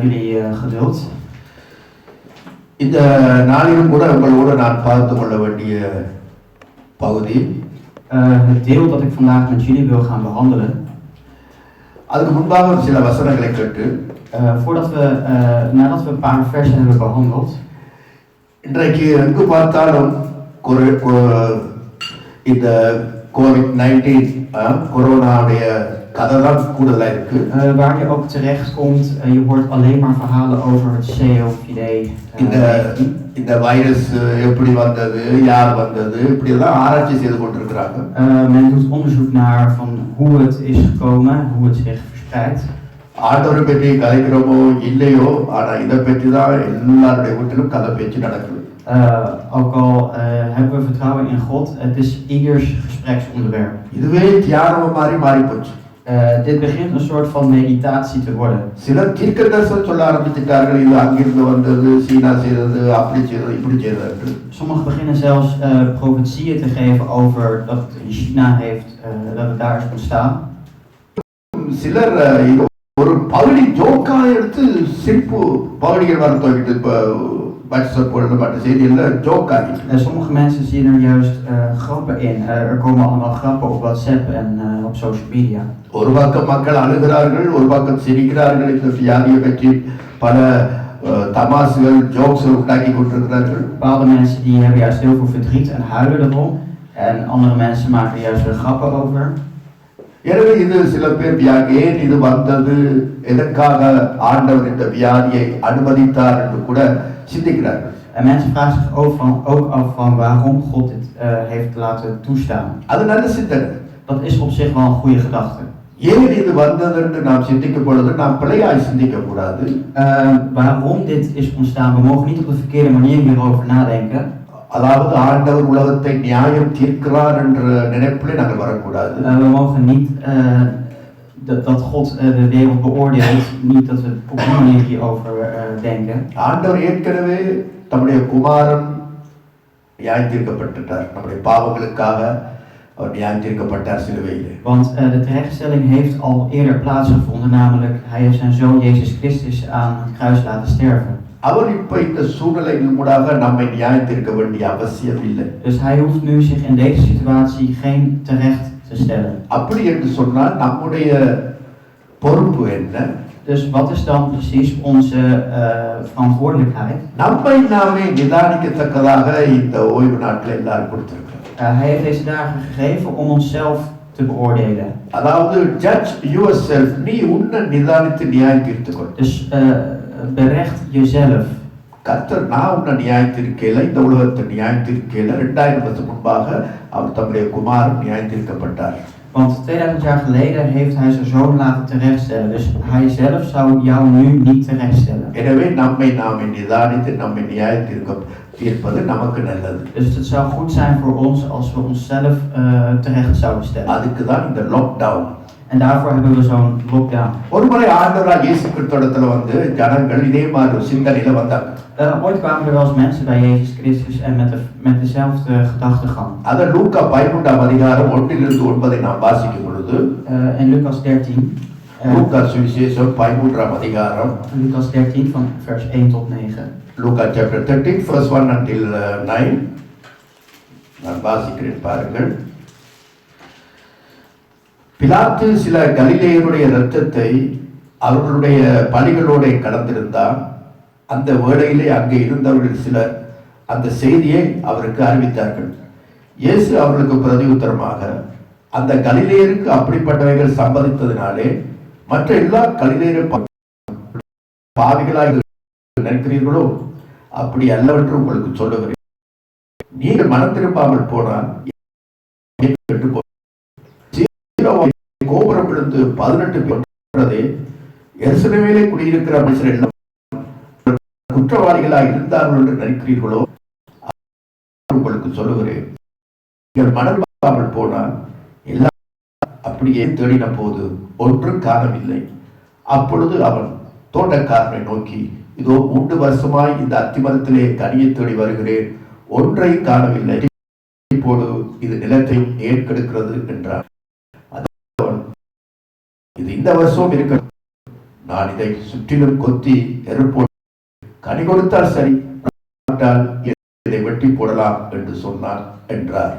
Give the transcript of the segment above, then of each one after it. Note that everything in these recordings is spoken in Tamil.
jullie geduld. இந்த நாளிலும் கூட உங்களோடு நான் பார்த்து கொள்ள வேண்டிய பகுதி Het deel dat ik vandaag met jullie wil gaan behandelen. அதுக்கு முன்பாக ஒரு சில வசனங்களை கேட்டு nadat we een paar versen hebben behandeld. இன்றைக்கு எங்கு பார்த்தாலும் இந்த COVID-19 கொரோனாவுடைய கதை தான் கூடுதலாக இருக்கு. Waar je ook terecht komt, je hoort alleen maar verhalen over het COPD. இந்த வைரஸ் எப்படி வந்தது, யார் வந்தது, இப்படி எல்லாம் ஆராய்ச்சி செய்து கொண்டிருக்கிறாங்க. Men doet onderzoek naar van hoe het is gekomen, hoe het zich verspreidt. ஆண்டவரை பற்றி கதைக்கிறோமோ இல்லையோ, ஆனால் இதை பற்றி தான் எல்லாருடைய வீட்டிலும் கதை பேச்சு நடக்குது. Ook al hebben we vertrouwen in God, het is ieders gespreksonderwerp. இதுவே தியானம் மாதிரி மாறி போச்சு. Dit begint een soort van meditatie te worden. சிலர் தீர்க்கதரிசனம் சொல்ல ஆரம்பிச்சிட்டார்கள், இது அங்கிருந்து வந்தது, சீனா செய்தது, அப்படி செய்தது, இப்படி செய்தது. Sommigen beginnen zelfs profetieën te geven over dat het in China heeft, dat het daar is ontstaan. சிலர் ஒரு பகுதி ஜோக்கா எடுத்து சிரிப்பு பகுதிகள் வர துவங்கிட்டு WhatsApp maar de joke. Sommige mensen zien er juist grappen in. Er komen allemaal grappen op WhatsApp en op social media. ஒரு பக்கம் மக்கள் அழுகிறார்கள், ஒரு பக்கம் சிரிக்கிறார்கள். இந்த வியாதியை பற்றி பல தமாசுகள், ஜோக்ஸ் உண்டாக்கி கொண்டிருக்கிறார்கள். Bepaalde mensen die hebben juist heel veel verdriet en huilen erom. En andere mensen maken juist weer grappen over. எனவே இது சில பேர் ஏன் இது வந்தது, எதற்காக ஆண்டவர் இந்த வியாதியை அனுமதித்தார் என்று கூட சிந்திக்கிறார்கள். En mensen vragen zich ook af van waarom God dit heeft laten toestaan. அது நல்ல சிந்தனை. Dat is op zich wel een goede gedachte. ஏன் இது வந்தது என்று நாம் சிந்திக்கும் பொழுது நாம் பிழையாய் சிந்திக்க கூடாது. Waarom dit is ontstaan, we mogen niet op de verkeerde manier hierover nadenken. அதாவது ஆண்டவர் உலகத்தை நியாயம் தீர்க்கிறார் என்ற நினைப்பிலே நாங்கள் வரக்கூடாது. We mogen niet dat God de wereld beoordeelt, niet dat we op die manier hierover denken. ஆண்டவர் ஏற்கனவே தம்முடைய குமாரன் நியாயம் தீர்க்கப்பட்டார், நம்முடைய பாவங்களுக்காக அவர் நியாயம் தீர்க்கப்பட்டார் சிலுவையிலே. Want de terechtstelling heeft al eerder plaatsgevonden, namelijk hij heeft zijn zoon Jezus Christus aan het kruis laten sterven. அவர் இப்ப இந்த சூழ்நிலையின் மூலமாக நம்மை நியாயம் தீர்க்க வேண்டிய அவசியம் இல்லை. Dus hij hoeft nu zich in deze situatie geen terecht te stellen. அப்படி என்று சொன்னால் நம்முடைய பொறுப்பு என்ன? Dus wat is dan precies onze verantwoordelijkheid? நம்மை நாமே நிதானிக்கத்தக்கதாக இந்த ஓய்வு நாட்கள் எல்லாரும் கொடுத்திருக்கிறார். Hij heeft deze dagen gegeven om onszelf te beoordelen. அதாவது judge yourself, நீ உன்னை நிதானித்து நியாயம் தீர்த்துக்கொள். Dus berecht jezelf. கர்த்தர் நான் உன்னை நியாயம் தீர்க்கல, இந்த உலகத்தை நியாயம் தீர்க்கல. 2000 வருஷம் முன்பாக அவர் தம்முடைய குமாரன் நியாயம் தீர்க்கப்பட்டார். Want 2000 jaar geleden heeft hij zijn zoon laten terechtstellen. Dus hij zelf zou jou nu niet terechtstellen. எனவே நம்மை நாமே நிதானித்து நம்மை நியாயம் தீர்ப்பது நமக்கு நல்லது. Dus het zou goed zijn voor ons als we onszelf terecht zouden stellen. அதுக்கு தான் இந்த lockdown. En daarvoor hebben we zo'n lockdown. ஒருமுறை ஆண்டவராக இயேசு கிறிஸ்துவிடத்துல வந்து ஜனங்கள் இதே மாதிரி சிந்தனையில வந்தாங்க. Ooit kwamen er wel eens mensen bij Jezus Christus en met dezelfde gedachtegang. அத லூக்கா 13ஆம் அதிகாரம் 1 to 9 நாம் வாசிக்கும் பொழுது in Lucas 13. லூக்கா சுவிசேஷம் 13ஆம் அதிகாரம். Lucas 13 van vers 1 tot 9. Luca chapter 13 verse 1 until 9. நான் வாசிக்கிறேன் பாருங்கள். பிலாத்து சில கலிலேயருடைய இரத்தத்தை அவர்களுடைய பலிகளோடு கலந்திருந்தார். அந்த வேளையிலே அங்கே இருந்தவர்கள் சிலர் அந்த செய்தியை அவருக்கு அறிவித்தார்கள். இயேசு அவர்களுக்கு பிரதியுத்தரமாக, அந்த கலிலேயருக்கு அப்படிப்பட்டவைகள் சம்பவித்ததினாலே மற்ற எல்லா கலிலேயரும் பாவிகளாக நினைக்கிறீர்களோ? அப்படி அல்லவென்று உங்களுக்கு சொல்லுகிறேன். நீங்கள் மனம் திரும்பாமல் போனால் கோபுரம் விழுந்து 18 பேர் எருசலேமிலே குடியிருக்கிற மனுஷர் எல்லாம் குற்றவாளிகளாக இருந்தார்கள் என்று நினைக்கிறீர்களோ? உங்களுக்கு சொல்லுகிறேன், நீங்கள் மனம் திரும்பாமல் போனால் எல்லாம் அப்படியே தேடின போது ஒன்றும் காணவில்லை. அப்பொழுது அவன் தோட்டக்காரனை நோக்கி, இதோ 3 வருஷமாய் இந்த அத்திமரத்திலே கனியை தேடி வருகிறேன், ஒன்றையும் காணவில்லை. இப்போது இது நிலத்தையும் ஏன் கெடுக்கிறது என்றார். இது இந்த வருஷம் இருக்க நான் இதை சுற்றிலும் கொத்தி எருப்போடு கனி கொடுத்தால் சரி, இதை வெட்டி போடலாம் என்று சொன்னார் என்றார்.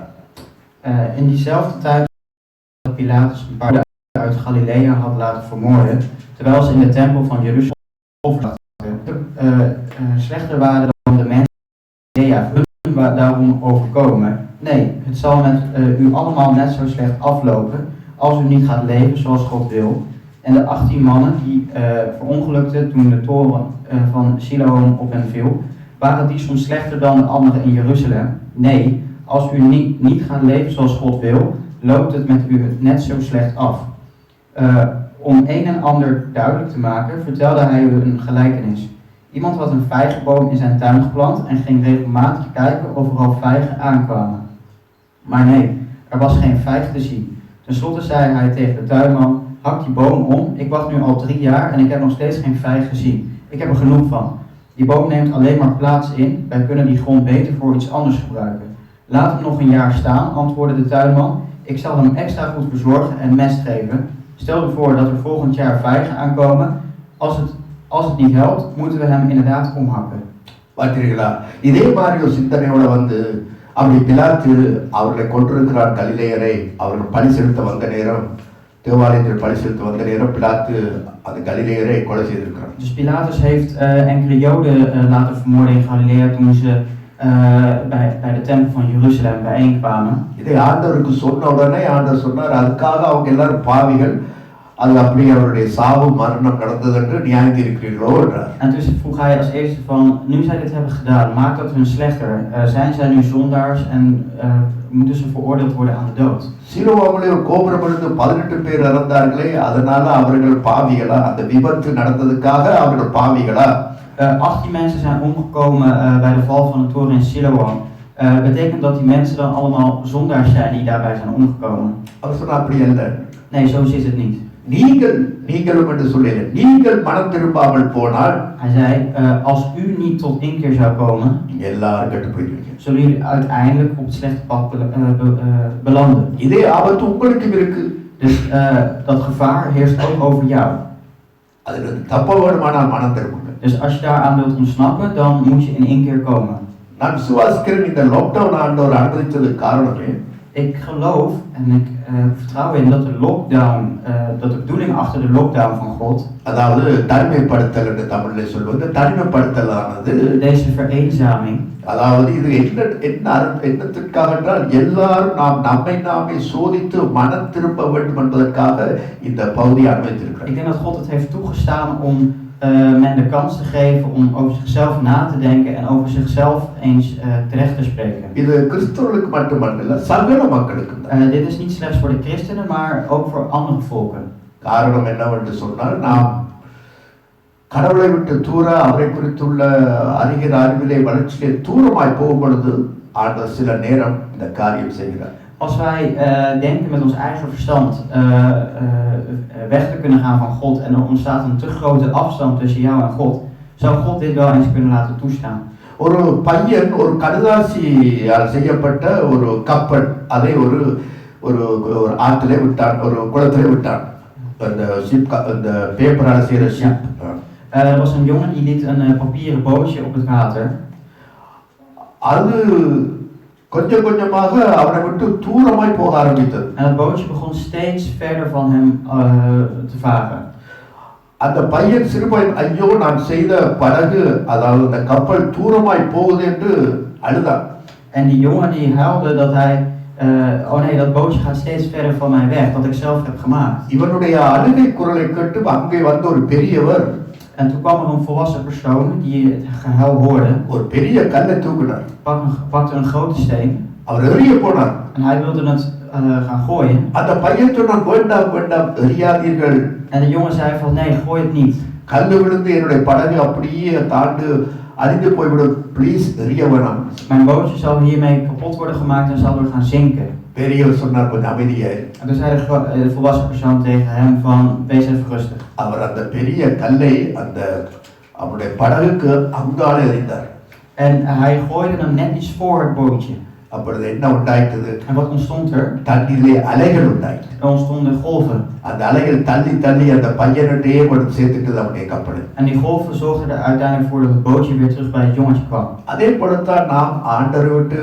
In diezelfde tijd dat Pilatus een paar uit Galilea had laten vermoorden, terwijl ze in de tempel van Jeruzalem slechter waren dan de mensen in Galilea, hun daarom overkomen. Nee, het zal met u allemaal net zo slecht aflopen als u niet gaat leven zoals God wil. En de 18 mannen die verongelukten toen de toren van Siloam op hen viel, waren die soms slechter dan de anderen in Jeruzalem? Nee, als u niet gaat leven zoals God wil, loopt het met u net zo slecht af. Om een en ander duidelijk te maken, vertelde hij u een gelijkenis. Iemand had een vijgenboom in zijn tuin geplant en ging regelmatig kijken of er al vijgen aankwamen. Maar nee, er was geen vijg te zien. Ten slotte zei hij tegen de tuinman: hak die boom om, ik wacht nu al 3 jaar en ik heb nog steeds geen vijg gezien. Ik heb er genoeg van. Die boom neemt alleen maar plaats in, wij kunnen die grond beter voor iets anders gebruiken. Laat hem nog een jaar staan, antwoordde de tuinman. Ik zal hem extra goed verzorgen en mest geven. Stel u voor dat er volgend jaar vijgen aankomen. Als het niet helpt, moeten we hem inderdaad omhakken. பார்த்தீர்களா, இதே மாதிரி ஒரு சிந்தனையோட வந்து அப்படி பிலாத்து அவர்களை கொண்டிருக்கிறார் கலிலேயரை. அவர்கள் பலி செலுத்த வந்த நேரம், தேவாலயத்தில் பலி செலுத்த வந்த நேரம் பிலாத்து அந்த கலிலேயரை கொலை செய்திருக்கிறார். Dus Pilatus heeft enkele Joden laten vermoorden in Galilea toen ze bij de tempel van Jeruzalem bijeenkwamen. இதை ஆண்டவருக்கு சொன்ன உடனே ஆண்டவர் சொன்னார், அதுக்காக அவங்க எல்லாரும் பாவிகள், அது அப்படியே அவருடைய சாவு மரணம் நடந்தது என்று நியாயத்தீர்க்கிறீர்களோ என்றார். En toen vroeg hij als eerste van, nu zij dit hebben gedaan, maakt dat hun slechter? Zijn zij nu zondaars en moeten ze veroordeeld worden aan de dood? சிலுவையிலே ஒரு கோபுரம் இருந்து 18 பேர் இறந்தார்களே, அதனால அவர்கள் பாவிகளா? அந்த விபத்து நடந்ததுக்காக அவர்கள் பாவிகளா? 18 mensen zijn omgekomen bij de val van de toren in Siloam. Betekent dat die mensen dan allemaal zondaars zijn die daarbij zijn omgekomen? அவர் சொன்னார், அப்படி அல்ல. Nee, zo zit het niet. நீங்களும் என்று சொல்லல, நீங்கள் மனம் திரும்பாமல் போனால், hij zei, als u niet tot inkeer zou komen, எல்லாரும் கெட்டு போயிடுவீங்க. zullen jullie uiteindelijk op het slechte pad belanden. இதே ஆபத்து உங்களுக்கும் இருக்கு. Dus dat gevaar heerst ook over jou. அதுல தப்ப வேணுமானால் மனம் திரும்புங்க. Dus als je daaraan wilt ontsnappen, dan moet je in inkeer komen. நான் விசுவாசிக்கிறேன், இந்த லாக்டவுன் ஆண்டவர் அனுமதித்ததுக்கு காரணமே, ik geloof en ik vertrouw in dat de lockdown, dat de bedoeling achter de lockdown van God, அதாவது தனிமைப்படுத்தல் என்று தமிழிலே சொல்வது, தனிமைப்படுத்தலானது, deze vereenzaming, அதாவது இது என்னத்திற்காக என்றால், எல்லாரும் நாம் நம்மை நாமே சோதித்து மனம் திரும்ப வேண்டும் என்பதற்காக இந்த பகுதியை அனுமதித்திருக்கிறார். Ik denk dat God het heeft toegestaan om men de kans te geven om over zichzelf na te denken en over zichzelf eens terecht te spreken. இது கிறிஸ்தவர்களுக்கு மட்டுமல்ல, சகல மக்களுக்கும். Dit is niet slechts voor de christenen, maar ook voor andere volken. காரணம் என்னவென்று சொன்னால், நாம் கடவுளை விட்டு தூர, அவரை குறித்துள்ள அறிகிற அறிவிலே வளர்ச்சியிலே தூரமாய் போகும் பொழுது ஆண்டவர் சில நேரம் இந்த காரியம் செய்கிறார். Als wij denken met ons eigen verstand weg te kunnen gaan van God en er ontstaat een te grote afstand tussen jou en God, zou God dit wel eens kunnen laten toestaan. ஒரு பையன் ஒரு கடுதாசியால் செய்யப்பட்ட ஒரு கப்பல், அதை ஒரு ஒரு ஆற்றிலே விட்டான், ஒரு குளத்திலே விட்டான். அந்த பேப்பரால செய்யற ship. Er was een jongen die liet een papieren bootje op het water. அது கொஞ்சம் கொஞ்சமாக அவனை விட்டு தூரமாய் போக ஆரம்பித்தது. En het bootje begon steeds verder van hem te varen. அந்த பையன், சிறுபையன், ஐயோ நான் செய்த படகு, அதாவது அந்த கப்பல் தூரமாய் போகுது என்று அழுதான். En die jongen die huilde dat hij, oh nee, dat bootje gaat steeds verder van mij weg, dat ik zelf heb gemaakt. இவனுடைய அழுகை குரலை கேட்டு அங்கே வந்த ஒரு பெரியவர், en toen kwam er een volwassen persoon die het gehuil hoorde. ஒரு பெரிய கல்லை தூக்கினார். Pakte een grote steen. அவர் எறிய போனார். En hij wilde het gaan gooien. அந்த பையன் சொன்னான், வேண்டாம் வேண்டாம், எறியாதீர்கள். En de jongen zei van, nee, gooi het niet. கல்லு விழுந்து என்னுடைய படகு அப்படியே தாண்டு அழிந்து போய்விடும், ப்ளீஸ் எறிய வேணாம். Mijn bootje zal hiermee kapot worden gemaakt en zal er gaan zinken. பெரியவர் சொன்னார், கொஞ்சம் அமைதியா இரு. En toen zei de volwassen persoon tegen hem van, wees even rustig. அவர் அந்த பெரிய கல்லை அந்த அவருடைய படகுக்கு அங்காலே எறிந்தார். En hij gooide hem net iets voor het bootje. அப்பொழுது என்ன உண்டாயிட்டது? En wat ontstond er? தண்ணீரிலே அலைகள் உண்டாயிற்று. Er ontstonden golven. அந்த அலைகள் தள்ளி தள்ளி அந்த பையனிட்டே கொண்டு சேர்த்துட்டு அவனுடைய கப்பல். En die golven zorgden er uiteindelijk voor dat het bootje weer terug bij het jongetje kwam. அதே போலத்தான் நாம் ஆண்டவரை விட்டு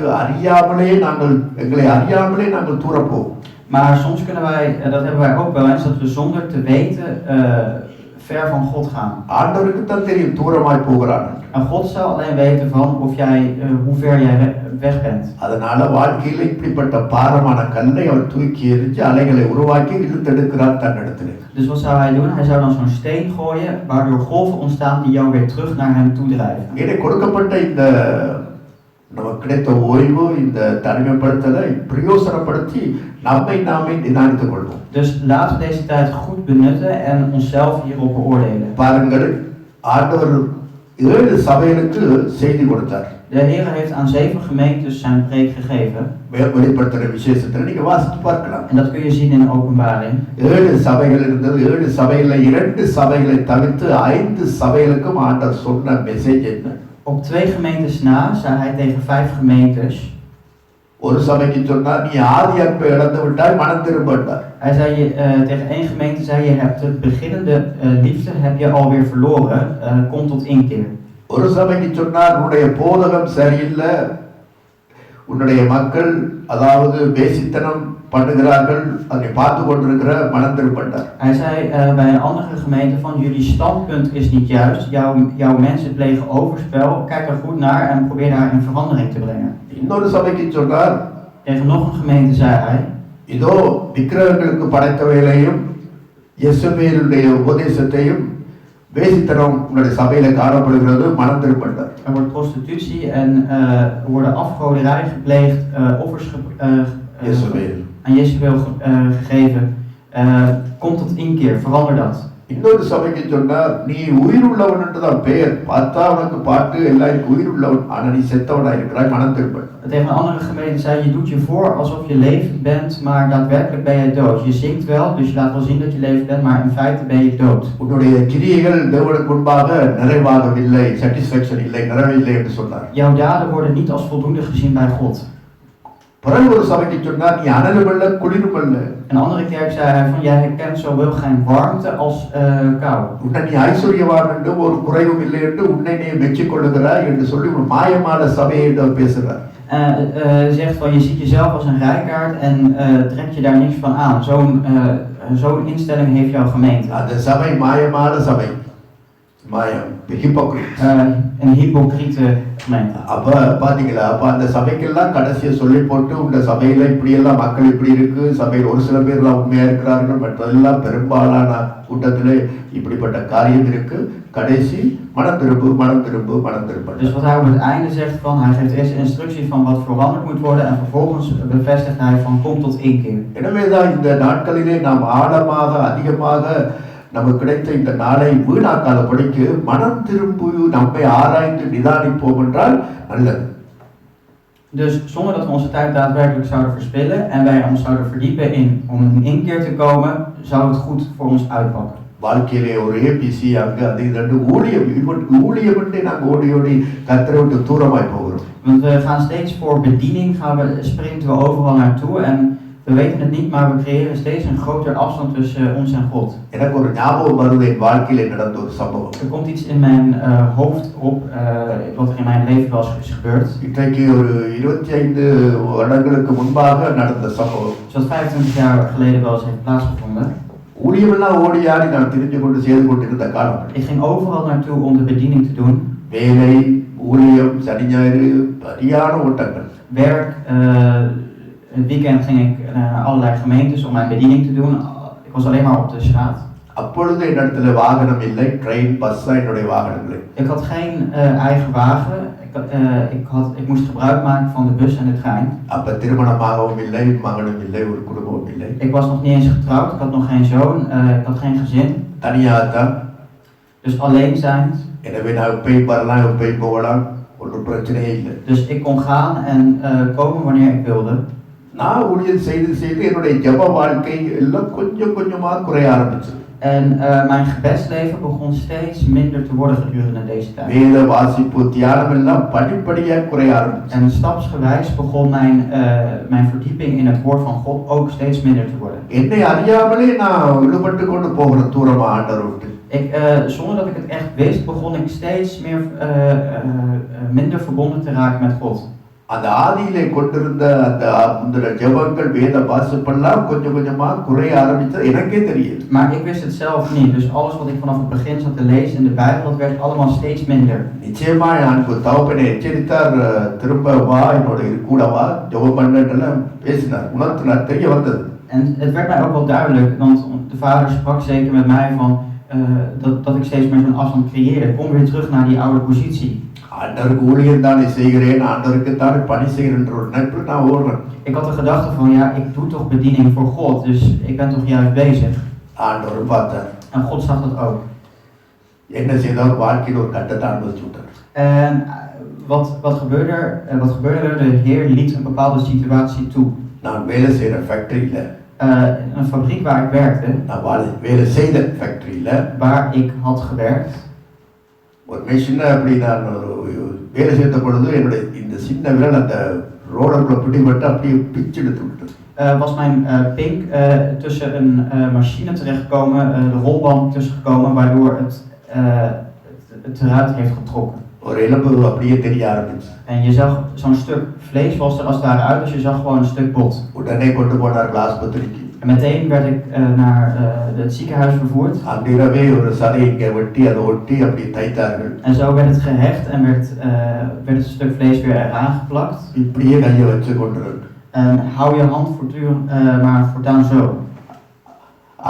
எங்களை அறியாமலே நாங்கள் தூர போவோம். Maar soms kunnen wij, dat hebben wij ook wel eens, dat we zonder te weten ver van God gaan. ஆண்டவருக்கு தான் தெரியும் தூரமாய் போகிறான். En God zal alleen weten van hoe ver jij weg bent. அதனால வாழ்க்கையில இப்படிப்பட்ட பாரமான கல்லை அவர் தூக்கி எறிஞ்சு அலைகளை உருவாக்கி இழுத்தெடுக்கிறார் தன்னிடத்திலே. Dus wat zou hij doen? Hij zou dan zo'n steen gooien waardoor golven ontstaan die jou weer terug naar hem toe drijven. எனக்கு கொடுக்கப்பட்ட இந்த நமக்கு கிடைத்த ஓய்வு, இந்த தனிமைப்படுத்தலை பிரயோசனப்படுத்தி நாமே நிதானித்துக் கொள்வோம். Dus laten we deze tijd goed benutten en onszelf hierop beoordelen. பாருங்கள், ஆண்டவர் 7 சபைகளுக்கு செய்தி கொடுத்தார். De Heer heeft aan 7 gemeentes zijn preek gegeven. வெளிப்படுத்தின விசேஷத்தில் நீங்க வாசித்து பார்க்கலாம். En dat kun je zien in de openbaring. 7 சபைகள் இருந்தது. 7 சபையில 2 சபைகளை தவிர்த்து 5 சபைகளுக்கும் ஆண்டவர் சொன்ன மெசேஜ் என்ன? Op 2 gemeentes na zei hij tegen 5 gemeentes. ஒரு சபைக்கு சொன்னார், நீ ஆதி அன்பை இழந்து விட்டாய், மனம் திரும்புண்டார். Hij zei tegen 1 gemeente zei je hebt de beginnende liefde heb je alweer verloren, kom tot inkeer. ஒரு சபைக்கு சொன்னார், உன்னுடைய போதகம் சரியில்லை, உன்னுடைய மக்கள் அதாவது வேசித்தனம் பண்ணுகிறார்கள், அதை பார்த்து கொண்டிருக்கிற, மனம் திரும்புண்டார். Hij zei bij een andere gemeente van jullie standpunt is niet juist, jouw mensen plegen overspel, kijk er goed naar en probeer daar een verandering te brengen. இன்னொரு சபைக்கு சொன்னார், tegen nog een gemeente zei hij, இதோ விக்கிரகங்களுக்கு படைத்தவைகளையும் இயேசுவினுடைய உபதேசத்தையும் வேசித்தனம் உன்னுடைய சபையில காணப்படுகிறது, மனம் திரும்புண்டார். Er wordt prostitutie en er worden afgoderij gepleegd, offers aan Jeevaoli gegeven. Kom tot inkeer, verander dat. இன்னொரு சபைக்கு சொன்னார், நீ உயிர் உள்ளவன் என்றுதான் பெயர், பார்த்தா உனக்கு பாட்டு எல்லாம் உயிர் உள்ளவன், ஆனா நீ செத்தவனா இருக்கிறாய், மனம் திரும்ப. Tegen een andere gemeente zei je doet je voor alsof je levend bent, maar daadwerkelijk ben je dood. Je zingt wel, dus je laat wel zien dat je levend bent, maar in feite ben je dood. உன்னுடைய கிரியைகள் தேவனுக்கு முன்பாக நிறைவாகவில்லை, satisfaction இல்லை, நிறைவில்லை என்று சொன்னார். Jouw daden worden niet als voldoende gezien bij God. பிறகு ஒரு சபைக்கு சொன்னார், நீ அனலுமல்ல குளிருமல்ல. Een andere kerk zei hij van jij herkent zowel geen warmte als kou. உன்னை நீ ஐஸ்வர்யவான் என்று ஒரு குறைவும் இல்லை என்று உன்னை நீ மெச்சிக்கொள்ளுகிறாய் என்று சொல்லி ஒரு மாயமான சபையை பேசுகிறார். Zegt van je ziet jezelf als een rijkaard en trekt je daar niks van aan. Zo'n instelling heeft jouw gemeente. அந்த சபை மாயமான சபை, மாயம், hypocrite. Een hypocriete gemeente. அப்ப பாத்தீங்களா, அப்ப அந்த சபைக்கெல்லாம் கடைசியை சொல்லி போட்டு உங்க சபையில இப்படி எல்லாம் மக்கள் இப்படி இருக்கு, சபையில் ஒரு சில பேர் எல்லாம் உண்மையா இருக்கிறார்கள், மற்றதெல்லாம் பெரும்பாலான கூட்டத்திலே இப்படிப்பட்ட காரியம் இருக்கு, கடைசி மனம் திரும்பு, மனம் திரும்பு, மனம் திரும்ப. Dus wat hij op het einde zegt van, hij geeft eerst een instructie van wat veranderd moet worden en vervolgens bevestigt hij van kom tot inkeer. எனவேதான் இந்த நாட்களிலே நாம் ஆழமாக அதிகமாக நமக்கு கிடைத்த இந்த நாளை வீணாக்காதபடிக்கு மனம் திரும்பி நம்மை ஆராய்ந்து நிதானிப்போம் என்றால் நல்லது. Dus zonder dat we onze tijd daadwerkelijk zouden verspillen en wij ons zouden verdiepen om een inkeer te komen, zou het goed voor ons uitpakken. வாழ்க்கையிலே ஒரே பிசி அங்க அது இரண்டு ஊழியம் என்று நாங்கள் ஓடி கர்த்தரை விட்டு தூரமாய் போகிறோம். Want we gaan steeds voor bediening, sprinten we overal naartoe en we weten het niet, maar we creëren steeds een groter afstand tussen ons en God. எனக்கு ஒரு ஞாபகம் வருது, என் வாழ்க்கையிலே நடந்த ஒரு சம்பவம். Er komt iets in mijn hoofd op, wat er in mijn leven was gebeurd. இன்றைக்கு ஒரு 25 வருடங்களுக்கு முன்பாக நடந்த சம்பவம். Zoals 25 jaar geleden wel eens heeft plaatsgevonden. ஊழியமெல்லாம் ஓடி ஆடி நான் தெரிஞ்சு கொண்டு செய்து கொண்டிருந்த காலம். Ik ging overal naartoe om de bediening te doen. வேலை, ஊழியம், சனி ஞாயிறு, சரியான ஓட்டங்கள். Werk, het weekend ging ik naar allerlei gemeentes om mijn bediening te doen. Ik was alleen maar op de straat. அப்பொழுது என்னிடத்துல வாகனம் இல்லை, ட்ரெயின், பஸ் என்னுடைய வாகனங்கள். Ik had geen eigen wagen. Ik moest gebruik maken van de bus en de trein. அப்ப திருமணமாகவும் இல்லை, மகனும் இல்லை, ஒரு குடும்பமும் இல்லை. Ik was nog niet eens getrouwd, ik had nog geen zoon, ik had geen gezin. தனியாத்தான். Dus alleenziend. எனவே நான் எப்பயும் வரலாம், எப்பயும் போகலாம், ஒரு பிரச்சனையே இல்லை. Dus ik kon gaan en komen wanneer ik wilde. நான் ஊழியம் செய்து என்னுடைய ஜெப வாழ்க்கை எல்லாம் கொஞ்சம் கொஞ்சமா குறைய ஆரம்பிச்சது. En mijn gebedsleven begon steeds minder te worden gedurende deze tijd. வேத வாசிப்பு தியானம் எல்லாம் படிப்படியா குறைய ஆரம்பிச்சு. En stapsgewijs begon mijn verdieping in het woord van God ook steeds minder te worden. என்னை அறியாமலே நான் விடுபட்டு கொண்டு போகிற தூரமா ஆண்டவர் விட்டு. Zonder dat ik het echt wist, begon ik steeds meer minder verbonden te raken met God. அந்த ஆதியிலே கொண்டிருந்த அந்த ஜெபங்கள் வேத வாசிப்பெல்லாம் கொஞ்சம் கொஞ்சமா குறைய ஆரம்பிச்சது எனக்கே தெரியுது. Maar ik wist het zelf niet, dus alles wat ik vanaf het begin zat te lezen in de Bijbel, dat werd allemaal steeds minder. நிச்சயமா எனக்கு தகப்பனை எச்சரித்தார், திரும்ப வா என்னோட கூட வா ஜெபம் பண்ணட்டெல்லாம் பேசினார், உணர்த்தினார், தெரிய வந்தது. En het werd mij ook wel duidelijk, want de vader sprak zeker met mij van dat ik steeds meer zo'n afstand creëerde. Kom weer terug naar die oude positie. ஆண்டவருக்கு ஊழியம் தானே செய்கிறேன், ஆண்டவருக்கு தானே பணி செய்கிறேன்ற ஒரு நினைப்பு நான் ஓடுறேன். Ik had de gedachte van ja, ik doe toch bediening voor God, dus ik ben toch juist bezig. ஆண்டவர் பார்த்தார். En God zag dat ook. என்ன செய்தார், வாழ்க்கையில் ஒரு கட்டத்தை அனுபவிச்சு விட்டார். En wat gebeurde er? De Heer liet een bepaalde situatie toe. நான் வேலை செய்கிற ஃபேக்டரியில், een fabriek waar ik werkte, நான் வேலை செய்த ஃபேக்டரியில் waar ik had gewerkt. ஒரு மிஷினை அப்படி நான் வேலை செய்த பொழுது என்னுடைய இந்த சின்ன விரல் அந்த ரோலருக்குள்ள பிடிபட்டு அப்படியே பிச்சு எடுத்து விட்டது. Was mijn pink tussen een machine terechtgekomen, de rolband tussengekomen, waardoor het eruit heeft getrokken. ஒரு எலும்பு அப்படியே தெரிய ஆரம்பிச்சு. En je zag zo'n stuk vlees was er als het ware uit, dus je zag gewoon een stuk bot. உடனே கொண்டு போனார்கள் ஆஸ்பத்திரிக்கு. En meteen werd ik naar het ziekenhuis vervoerd. அன்றிரவே ஒரு சதையை இங்கே வெட்டி அதை ஒட்டி அப்படி தைத்தார்கள். En zo werd het gehecht en werd het stuk vlees weer eraan geplakt. இப்படியே கையை வச்சு கொண்டிருக்கு. Hou je hand maar voortaan zo.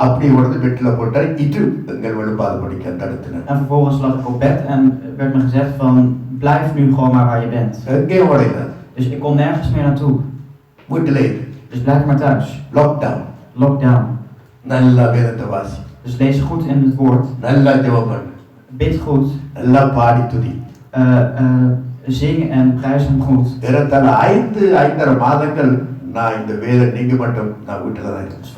அப்படி உடனே பெட்டில் போட்டால் இது எங்கள் வெளுப்பாது படிக்க தடுத்தினர். En vervolgens lag ik op bed en werd me gezegd van blijf nu gewoon maar waar je bent. எங்கே ஓடையில? Dus ik kon nergens meer naartoe. வீட்டிலே இரு. Dus blijf maar thuis. Lockdown. Lockdown. நல்லா வேதத்தை வாசி. Dus lees goed in het woord. நல்லா ஜெபம் பண்ணு. Bid goed. நல்லா பாடி துதி. Zing en prijs hem goed. ஏறத்தாழ 5.5 மாதங்கள் நான் இந்த வேதம் நீங்க மட்டும் நான் வீட்டில் தான் இருக்கேன். Dus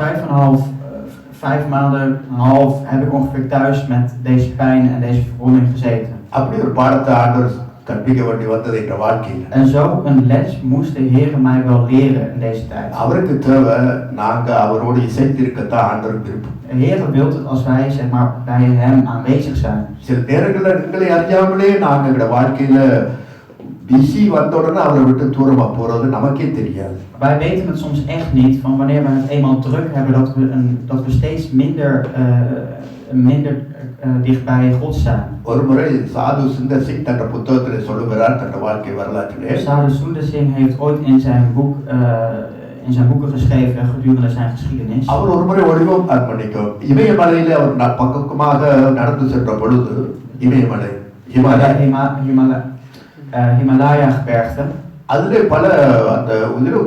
5 maanden, een half heb ik ongeveer thuis met deze pijn en deze verwonding gezeten. அப்படி ஒரு பாடத்தை ஆண்டவர் கற்பிக்க வேண்டி வந்தது என்ற வாழ்க்கையில். En zo een les moest de Heer mij wel leren in deze tijd. அவருக்கு தேவை நாங்க அவரோடு இசைந்திருக்கத்தான் ஆண்டவர் விருப்பம். De Heer wil het als wij zeg maar bij hem aanwezig zijn. சில நேரங்களில் எங்களை அறியாமலே நாங்க எங்களோட வாழ்க்கையில பிஸி வந்த உடனே அவரை விட்டு தூரமா போறது நமக்கே தெரியாது. Wij weten het soms echt niet van wanneer we het eenmaal druk hebben dat we steeds minder dicht bij God staan. ஒரு முறை சாது சுந்தர் சிங் தன் புத்தகத்தில் சொல்லுகிறார், தன் வாழ்க்கை வரலாற்றிலே. Sadhu Sundar Singh heeft ooit in zijn boeken geschreven gedurende zijn geschiedenis. அவர் ஒரு முறை இமயமலையில அவர் பக்கமாக நடந்து சென்ற பொழுது, இமயமலை Himalaya gebergte. அதிலே பல அந்த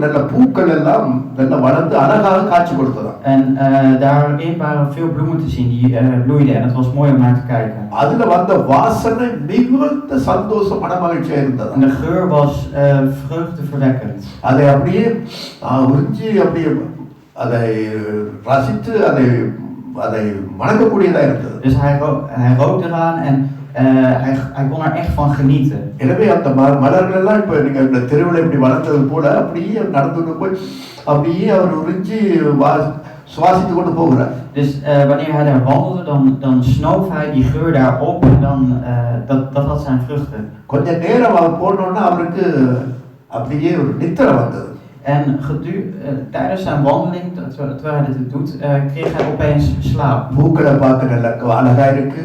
நல்ல பூக்கள் எல்லாம் நல்ல வளர்ந்து அழகாக காட்சி கொடுத்ததாம். En daarin waren veel bloemen te zien die bloeiden en het was mooi om naar te kijken. அதுல வந்த வாசனை மிகுந்த சந்தோஷம் மனமகிழ்ச்சியா இருந்தது. En de geur was vreugdeverwekkend. அதை அப்படியே உறிஞ்சி அப்படியே அதை ரசித்து அதை மணக்கக்கூடியதா இருந்தது. Dus hij rook eraan en hij kon er echt van genieten. எனவே அந்த மலர்கள் எல்லாம் இப்ப நீங்க இந்த தெருவில் இப்படி வளர்ந்தது போல அப்படியே நடந்து போய் அப்படியே அவர் உறிஞ்சி சுவாசித்து கொண்டு போகிறார். Dus wanneer hij daar wandelde, dan snoof hij die geur daarop en dan dat had zijn vruchten. கொஞ்ச நேரம் அவர் போனோன்னா அவருக்கு அப்படியே ஒரு நித்திரை வந்தது. En tijdens zijn wandeling, terwijl hij dit doet, kreeg hij opeens slaap. பூக்களை பார்க்க நல்ல அழகா இருக்கு.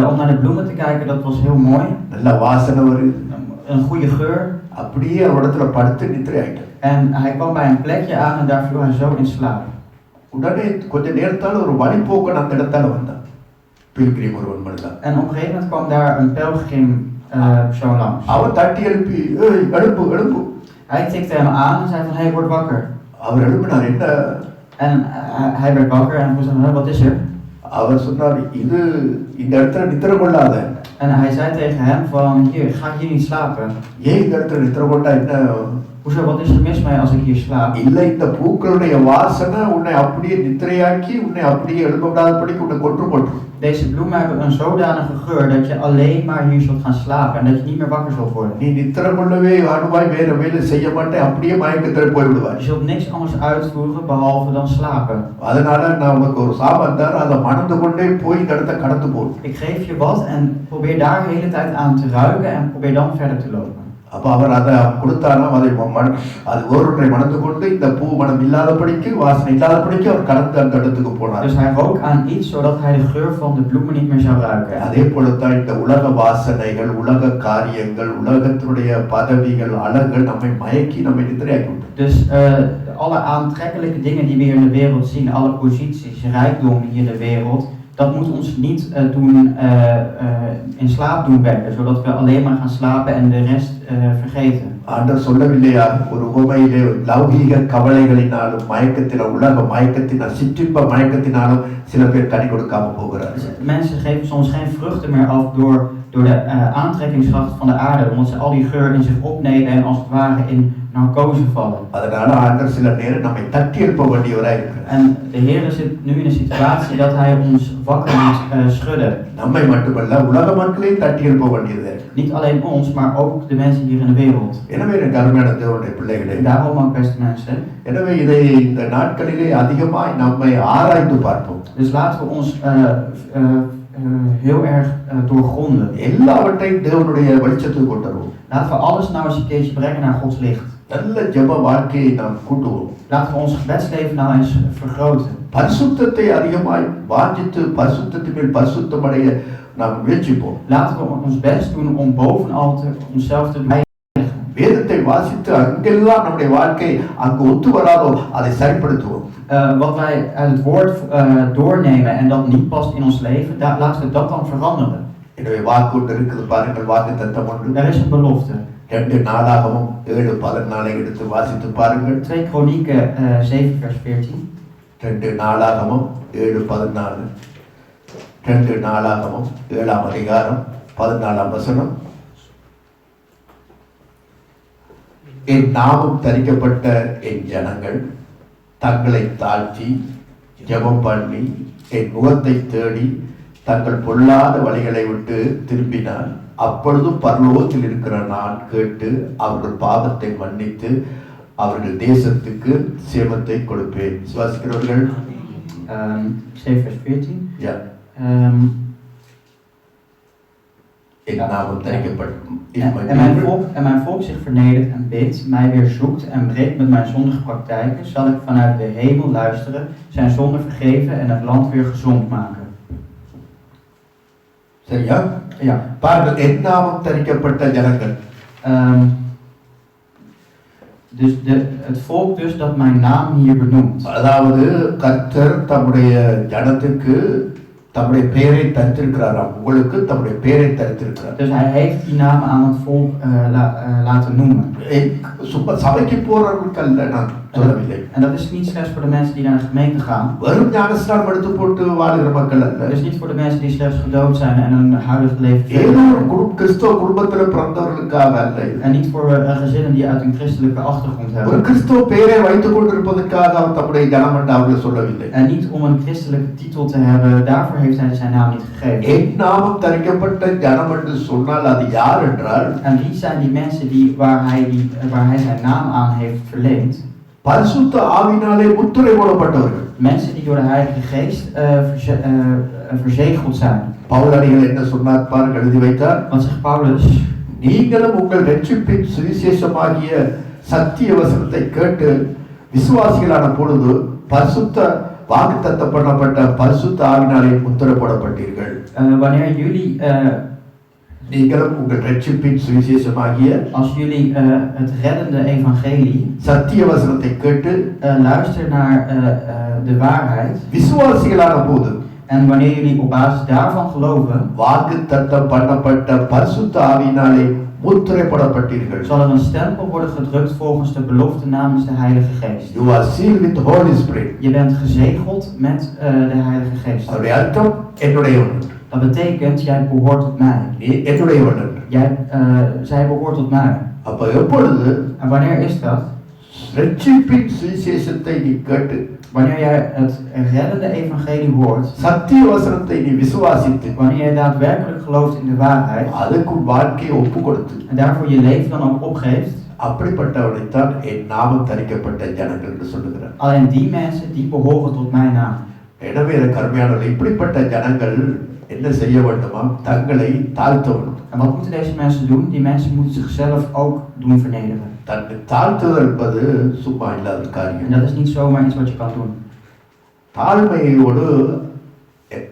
Om naar de bloemen te kijken, dat was heel mooi. நல்ல வாசனை வருது. Een goede geur. அப்படியே ஒரு இடத்துல படுத்து நித்திரை ஆயிட்டார். En hij kwam bij een plekje aan en daar viel hij zo in slaap. உடனே கொஞ்ச நேரத்தால ஒரு வழிபோக்கன் அந்த இடத்தால வந்தான். பில்கிரிம் ஒருவன் வந்தான். En op een gegeven moment kwam daar een pelgrim persoon langs. அவன் தட்டி எழுப்பி எழுப்பு. Hij tikte hem aan en zei van hey, word wakker. அவர் எழுப்பினார், என்ன? En hij werd wakker en vroeg hem, wat is er? அவர் சொன்னார், இது இந்த இடத்துல நித்திர கொள்ளாத. En hij zei tegen hem van, hier, ga hier niet slapen. ஏன் இந்த இடத்துல நித்திர கொண்டா என்ன? Hoezo, wat is er mis mee als ik hier slaap? இல்ல, இந்த பூக்களுடைய வாசனை உன்னை அப்படியே நித்திரையாக்கி உன்னை அப்படியே எழும்ப விடாதபடிக்கு உன்னை கொன்று போட்டுரும். Deze bloemen hebben een zodanige geur dat je alleen maar hier zult gaan slapen en dat je niet meer wakker zult worden. நீ நித்திர கொள்ளவே ஆடுவாய், வேற வேலை செய்ய மாட்டே, அப்படியே மயக்கத்துல போய் விடுவாய். Je zult niks anders uitvoeren behalve dan slapen. அதனால நான் உனக்கு ஒரு சாபம் தரேன், அதை மணந்து கொண்டே போய் இந்த இடத்தை கடந்து போ. Ik geef je wat en probeer daar de hele tijd aan te ruiken en probeer dan verder te lopen. அப்ப அவர் அதை கொடுத்தாலும் அது ஒருவரை மணந்து கொண்டு இந்த பூ மனம் இல்லாதபடிக்கு, வாசனை இல்லாதபடிக்கு அவர் கடந்து அந்த இடத்துக்கு போனார். Dus hij rook aan iets zodat hij de geur van de bloemen niet meer zou ruiken. அதே போலத்தான் இந்த உலக வாசனைகள், உலக காரியங்கள், உலகத்தினுடைய பதவிகள், அழகுகள் நம்மை மயக்கி நம்மை நித்திரையாக்கி விடும். Dus alle aantrekkelijke dingen die we hier in de wereld zien, alle posities, rijkdom hier in de wereld, dat moet ons niet in slaap doen wekken, zodat we alleen maar gaan slapen en de rest vergeten. ஆண்டவர் சொல்லவில்லையா ஒரு உவமையிலே, லௌகீக கவலைகளினாலும் மயக்கத்தினாலும், உலக மயக்கத்தினாலும், சிற்றின்ப மயக்கத்தினாலும் சில பேர் கனி கொடுக்காம போகிறார். Mensen geven soms geen vruchten meer af door de aantrekkingskracht van de aarde, omdat ze al die geur in zich opnemen en als het ware in narcose vallen. அதனால ஆண்டவர் சில நேரம் நம்மை தட்டி எழுப்ப வேண்டியவராய் இருக்கிறார். En de Heer zit nu in een situatie dat hij ons wakker moet schudden. நம்மை மட்டுமல்ல, உலக மக்களையும் தட்டி எழுப்ப வேண்டியது. Niet alleen ons, maar ook de mensen hier in de wereld. எனவே எனக்கு அருமையான தேவனுடைய பிள்ளைகளே, Daarom ook beste mensen. எனவே இதை இந்த நாட்களிலே அதிகமாய் நம்மை ஆராய்ந்து பார்ப்போம். Dus laten we ons heel erg doorgronden. எல்லாவற்றையும் தேவனுடைய வெளிச்சத்துக்கு கொண்டு வருவோம். Laten we alles nou eens een keertje brengen naar Gods licht. நல்ல ஜெப வாழ்க்கையை நாம் கூட்டுவோம். Laten we ons gebedsleven nou eens vergroten. பரிசுத்தத்தை அதிகமாய் வாஞ்சித்து பரிசுத்தத்தின் மேல் பரிசுத்தம் அடைய நாம் முயற்சிப்போம். Laten we ons best doen om bovenal onszelf te beheiligen. வேதத்தை வாசித்து அங்கெல்லாம் நம்முடைய வாழ்க்கை அங்கு ஒத்து வராதோ அதை சரிப்படுத்துவோம். Wat wij uit het woord doornemen en dat niet past in ons leven, laten we dat dan veranderen. எனவே வாக்கு இருக்குது பாருங்கள், வாக்கு தத்தம் உண்டு. Er is een belofte. 2 நாளாகமம் 7:14 எடுத்து வாசித்து பாருங்கள். 2 Kronieken 7 vers 14. 2 நாளாகமம் 7:14. 2 நாளாகமம் 7ஆம் அதிகாரம் 14ஆம் வசனம். என் நாமம் தரிக்கப்பட்ட என் ஜனங்கள் தங்களை தாழ்த்தி ஜெபம் பண்ணி என் முகத்தை தேடி தங்கள் பொல்லாத வழிகளை விட்டு திரும்பினார், அப்பொழுது பரலோகத்தில் இருக்கிற நான் கேட்டு அவர்கள் பாவத்தை மன்னித்து அவர்கள் தேசத்துக்கு சேமத்தை கொடுப்பேன். விசுவாசிக்கிறவர்கள் 7 vers 14. Ja. En mijn volk zich vernedert en bidt, mij weer zoekt en breekt met mijn zondige praktijken, zal ik vanuit de hemel luisteren, zijn zonde vergeven en het land weer gezond maken. சரியா? Ja. பாருங்கள், என் நாமம் தரிக்கப்பட்ட ஜனங்கள். Dus het volk dus dat mijn naam hier benoemt. அதாவது கர்த்தர் தம்முடைய ஜனத்துக்கு தம்முடைய பெயரை தரித்திருக்கிறாராம், உங்களுக்கு தம்முடைய பெயரை தரித்திருக்கிறார். Dus hij heeft die naam aan het volk laten noemen. சும்மா சபைக்கு போறவங்களுக்கு அல்ல நான் சொல்லவில்லை. En dat is niet slechts voor de mensen die naar de gemeente gaan. வெறும் ஞானஸ்நானம் எடுத்து போட்டு வாழ்கிற மக்கள் அல்ல. Het is niet voor de mensen die slechts gedood zijn en hun huidige leven ஏதோ ஒரு கிறிஸ்தவ குடும்பத்தில் பிறந்தவர்களுக்காக அல்ல. En niet voor gezinnen die uit een christelijke achtergrond ஒரு hebben. கிறிஸ்தவ பெயரை வைத்துக் கொண்டிருப்பதற்காக அவர் தம்முடைய ஜனம் என்று அவர்கள் சொல்லவில்லை. En niet om een christelijke titel te hebben, daarvoor heeft hij zijn naam niet gegeven. என் நாமம் தரிக்கப்பட்ட ஜனம் என்று சொன்னால் அது யார் என்றால், En wie zijn die mensen waar hij zijn naam aan heeft verleend? பரிசுத்த ஆவியினாலே முத்திரை போடப்பட்டவர்கள். Mensen die door de Heilige Geest verzegeld zijn. பவுலடிகள் என்ன சொன்னார் பாருங்கள், எழுதி வைத்தார். Wat zegt Paulus? நீங்களும் உங்கள் ரட்சிப்பின் சுவிசேஷமாகிய சத்திய வசனத்தை கேட்டு விசுவாசிகளான பொழுது பரிசுத்த வாக்குத்தத்தம் பண்ணப்பட்ட பரிசுத்த ஆவியினாலே முத்திரை போடப்பட்டீர்கள். Wanneer jullie நீங்களும் உங்கள் ரட்சிப்பின் சுவிசேஷமாகிய als jullie het reddende evangelie சத்திய வசனத்தை கேட்டு luisteren naar de waarheid விசுவாசிகளான போது en wanneer jullie op basis daarvan geloven, வாக்குத்தத்தம் பண்ணப்பட்ட பரிசுத்த ஆவியினாலே முத்திரை போடப்பட்டீர்கள். zal er een stempel worden gedrukt volgens de belofte namens de Heilige Geest. You are sealed with the Holy Spirit. Je bent gezegeld met de Heilige Geest. அவருடைய அர்த்தம் என்னுடையவன். Dat betekent, jij behoort tot mij. நீ என்னுடையவன் என்று. Zij behoort tot mij. அப்ப எப்பொழுது En wanneer is dat? ரட்சிப்பின் சுவிசேஷத்தை நீ கேட்டு, Wanneer jij het reddende evangelie hoort, சத்திய வசனத்தை நீ விசுவாசித்து, wanneer jij daadwerkelijk gelooft in de waarheid, அதுக்கு வாழ்க்கையை ஒப்பு கொடுத்து, en daarvoor je leven dan ook opgeeft, அப்படிப்பட்டவனைத்தான் என் நாமம் தரிக்கப்பட்ட ஜனங்கள் என்று சொல்லுகிறார். alleen die mensen die behoren tot mijn naam. எனவே கருமையானவர்கள், இப்படிப்பட்ட ஜனங்கள் என்ன செய்ய வேண்டுமா? தங்களை தாழ்த்த வேண்டும். En wat moeten deze mensen doen? Die mensen moeten zichzelf ook doen vernederen. தன்னை தாழ்த்துதல் என்பது சும்மா இல்லாத En காரியம். dat is niet zomaar iets wat je kan doen. தாழ்மையோடு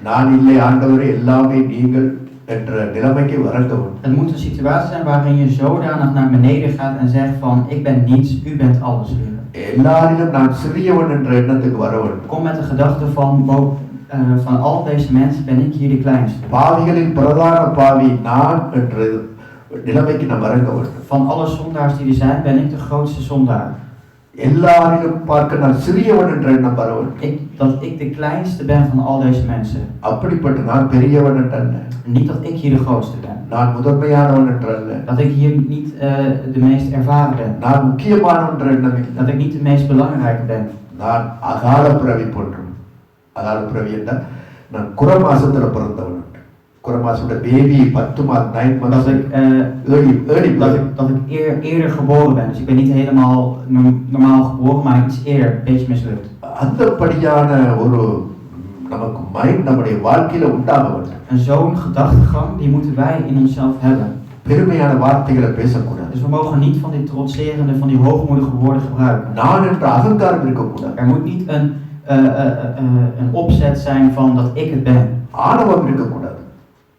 நான் இல்லை ஆண்டவரே எல்லாமே நீங்கள் என்ற நிலைமைக்கு வரங்க வேண்டும். Het moet een situatie zijn waarin je zodanig naar beneden gaat en zegt van ik ben niets, u bent alles, Heer. எல்லாரிலும் நான் சிறியவன் என்ற எண்ணத்துக்கு வர வேண்டும். Kom met de gedachte van al deze mensen ben ik hier de kleinste. பாவிகளின் பிரதான பாவி நான் என்ற நிலைமைக்கு நான் வரங்க வேண்டும். Van alle zondaars die er zijn, ben ik de grootste zondaar. எல்லாரிலும் பார்க்க நான் சிறியவன் என்ற எண்ணம் வர வேண்டும். Dat ik de kleinste ben van al deze mensen. அப்படிப்பட்ட நான் பெரியவன் என்றல்ல. Niet dat ik hier de grootste ben. நான் முதன்மையானவன் என்றல்ல. Dat ik hier niet de meest ervaren ben. நான் முக்கியமானவன் என்ற எண்ணம் இல்லை. Dat ik niet de meest belangrijke ben. நான் அகால பிறவி போன்றவன். அகால பிறவி என்றால் நான் குறமாசத்துல பிறந்தவன். குறமாசோட பேபி 10 மாதம் 9 மாதம் dat ik eerder geboren ben. Dus ik ben niet helemaal normaal geboren, maar iets eerder, een beetje mislukt. அந்தபடியான ஒரு நமக்கு மைண்ட் நம்முடைய வாழ்க்கையில உண்டாக வேண்டும். En zo'n gedachtegang die moeten wij in onszelf hebben. பெருமையான வார்த்தைகளை பேசக்கூடாது. Dus we mogen niet van die trotserende, van die hoogmoedige woorden gebruiken. நான் என்ற அகங்காரம் இருக்கக்கூடாது. Er moet niet een opzet zijn van dat ik het ben. ஆணவம் இருக்கக்கூடாது.